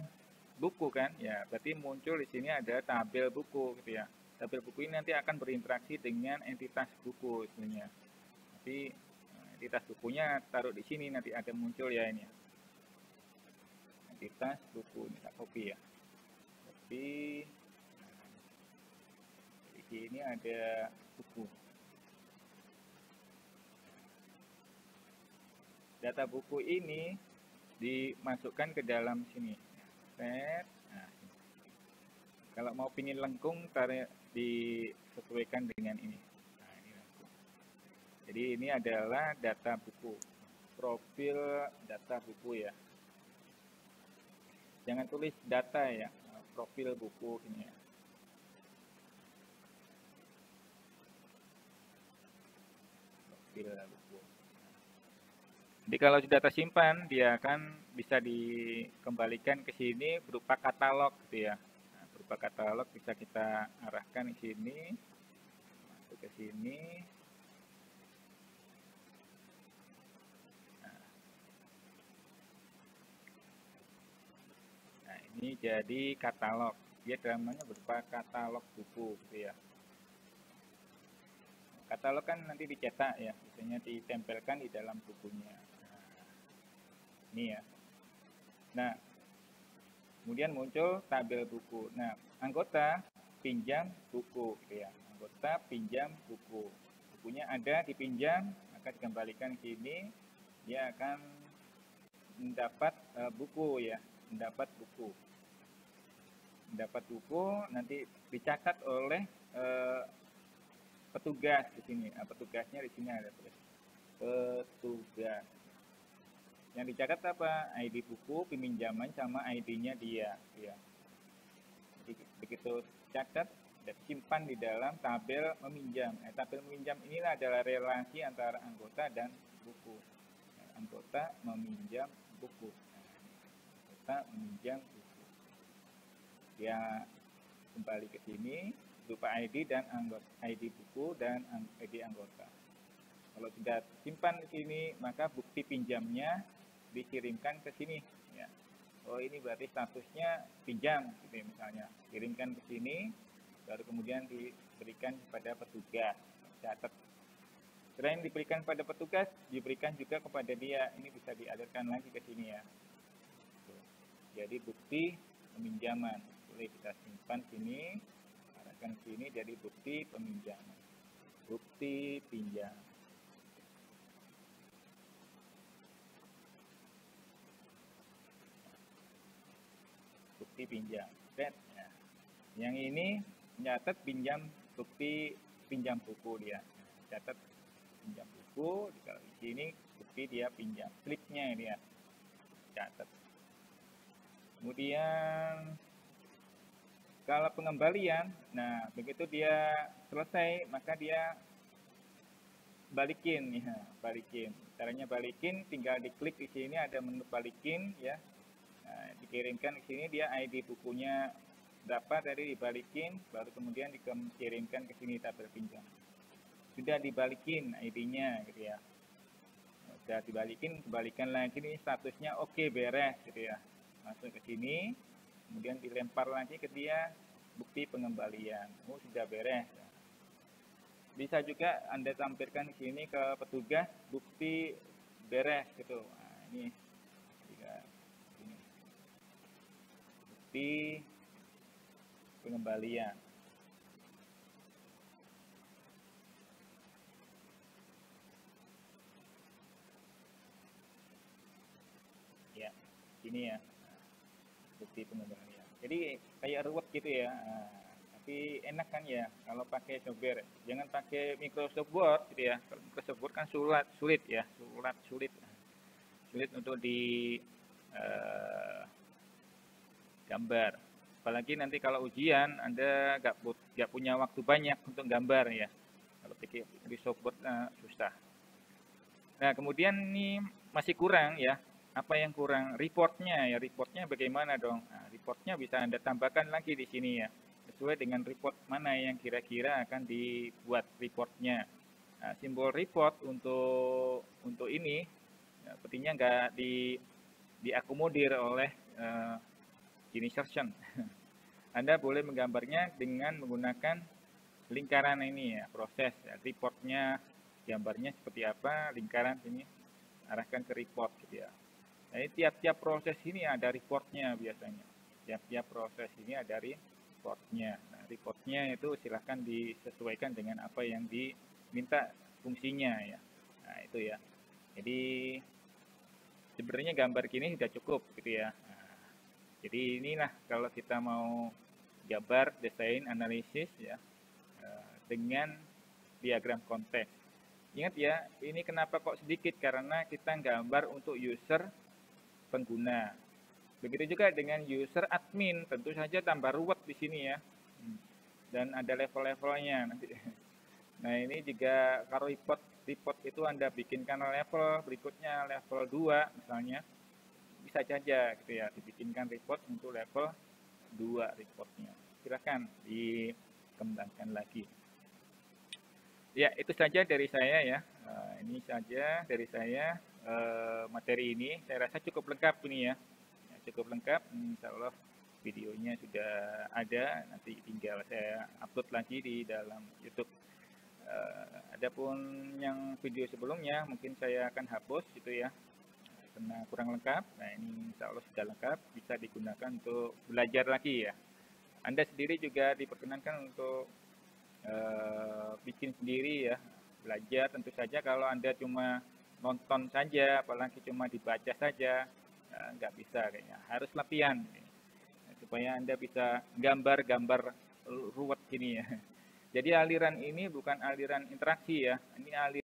buku kan? Ya, berarti muncul di sini ada tabel buku gitu ya. Tabel buku ini nanti akan berinteraksi dengan entitas buku sebenarnya. Tapi entitas bukunya taruh di sini nanti ada muncul ya ini. Entitas buku ini tak copy ya. Copy. Ini ada buku. Data buku ini dimasukkan ke dalam sini. Set. Nah, kalau mau pingin lengkung, tarik disesuaikan dengan ini. Nah, ini lengkung. Jadi ini adalah data buku, profil data buku ya. Jangan tulis data ya, profil buku ini ya. Buku. Jadi kalau sudah tersimpan, dia akan bisa dikembalikan ke sini berupa katalog gitu ya. Nah, berupa katalog bisa kita arahkan di sini, masuk ke sini. Nah, ini jadi katalog. Dia namanya berupa katalog buku gitu ya. Katalog kan nanti dicetak ya, biasanya ditempelkan di dalam bukunya. Nah, ini ya. Nah, kemudian muncul tabel buku. Nah, anggota pinjam buku, gitu ya. Anggota pinjam buku. Bukunya ada dipinjam, maka dikembalikan ke sini, dia akan mendapat buku ya, mendapat buku. Dapat buku nanti dicatat oleh petugas di sini. Nah, petugasnya di sini ada tulis petugas. Yang dicatat apa? ID buku, peminjaman, sama ID-nya dia. Ya. Jadi begitu catat dan simpan di dalam tabel meminjam. Tabel meminjam inilah adalah relasi antara anggota dan buku. Anggota meminjam buku. Anggota meminjam buku. Dia kembali ke sini berupa ID dan anggota, ID buku dan ID anggota. Kalau sudah simpan di sini, maka bukti pinjamnya dikirimkan ke sini. Ya. Oh, ini berarti statusnya pinjam, gitu ya, misalnya. Kirimkan ke sini, baru kemudian diberikan kepada petugas. Catat. Selain diberikan pada petugas, diberikan juga kepada dia. Ini bisa dialirkan lagi ke sini ya. Jadi bukti peminjaman. Boleh kita simpan sini, arahkan sini, jadi bukti peminjaman. Bukti pinjam. Bukti pinjam. Ya. Yang ini mencatat pinjam bukti pinjam buku dia. Catat pinjam buku, kalau di sini bukti dia pinjam. Slipnya dia catat. Kemudian kalau pengembalian, nah begitu dia selesai, maka dia balikin ya, balikin. Caranya balikin, tinggal diklik di sini ada menu balikin ya. Nah, dikirimkan ke sini dia ID bukunya berapa, dari dibalikin, baru kemudian dikirimkan ke sini tabel pinjam. Sudah dibalikin ID-nya gitu ya. Sudah dibalikin, kembalikan lagi ini statusnya oke, beres gitu ya. Masuk ke sini, kemudian dilempar lagi ke dia bukti pengembalian. Oh, sudah beres. Bisa juga Anda tampilkan di sini ke petugas bukti beres gitu. Nah, ini bukti pengembalian. Ya, ini ya. Bukti pengembalian. Jadi kayak ruwet gitu ya. Nah, tapi enak kan ya kalau pakai software. Jangan pakai Microsoft Word gitu ya. Kalau Microsoft Word kan sulit ya, sulit untuk di gambar. Apalagi nanti kalau ujian Anda nggak punya waktu banyak untuk gambar ya. Kalau pakai Microsoft Word susah. Nah, kemudian ini masih kurang ya. Apa yang kurang? Reportnya ya. Reportnya bagaimana dong? Nah, reportnya bisa Anda tambahkan lagi di sini ya. Sesuai dengan report mana yang kira-kira akan dibuat reportnya. Nah, simbol report untuk ini sepertinya nggak diakomodir oleh gene insertion. Anda boleh menggambarnya dengan menggunakan lingkaran ini ya, proses ya. Reportnya gambarnya seperti apa, lingkaran sini arahkan ke report gitu ya. Nah, tiap-tiap proses ini ada reportnya biasanya. Tiap-tiap proses ini ada reportnya. Nah, reportnya itu silahkan disesuaikan dengan apa yang diminta fungsinya ya. Nah, itu ya. Jadi sebenarnya gambar gini sudah cukup gitu ya. Nah, jadi inilah kalau kita mau gambar, desain, analisis ya dengan diagram konteks. Ingat ya, ini kenapa kok sedikit? Karena kita gambar untuk user pengguna. Begitu juga dengan user admin, tentu saja tambah ruwet di sini ya. Dan ada level-levelnya nanti. Nah, ini juga kalau report itu Anda bikinkan level, berikutnya level 2 misalnya. Bisa saja gitu ya, dibikinkan report untuk level 2 reportnya. Silakan dikembangkan lagi. Ya, itu saja dari saya ya. Ini saja dari saya materi ini. Saya rasa cukup lengkap ini ya. Cukup lengkap. Insya Allah videonya sudah ada. Nanti tinggal saya upload lagi di dalam YouTube. Adapun yang video sebelumnya mungkin saya akan hapus gitu ya. Karena kurang lengkap. Nah, ini insya Allah sudah lengkap. Bisa digunakan untuk belajar lagi ya. Anda sendiri juga diperkenankan untuk bikin sendiri ya, belajar. Tentu saja kalau Anda cuma nonton saja, apalagi cuma dibaca saja, nggak bisa kayaknya, harus latihan. supaya Anda bisa gambar-gambar ruwet gini ya. Jadi aliran ini bukan aliran interaksi ya, ini aliran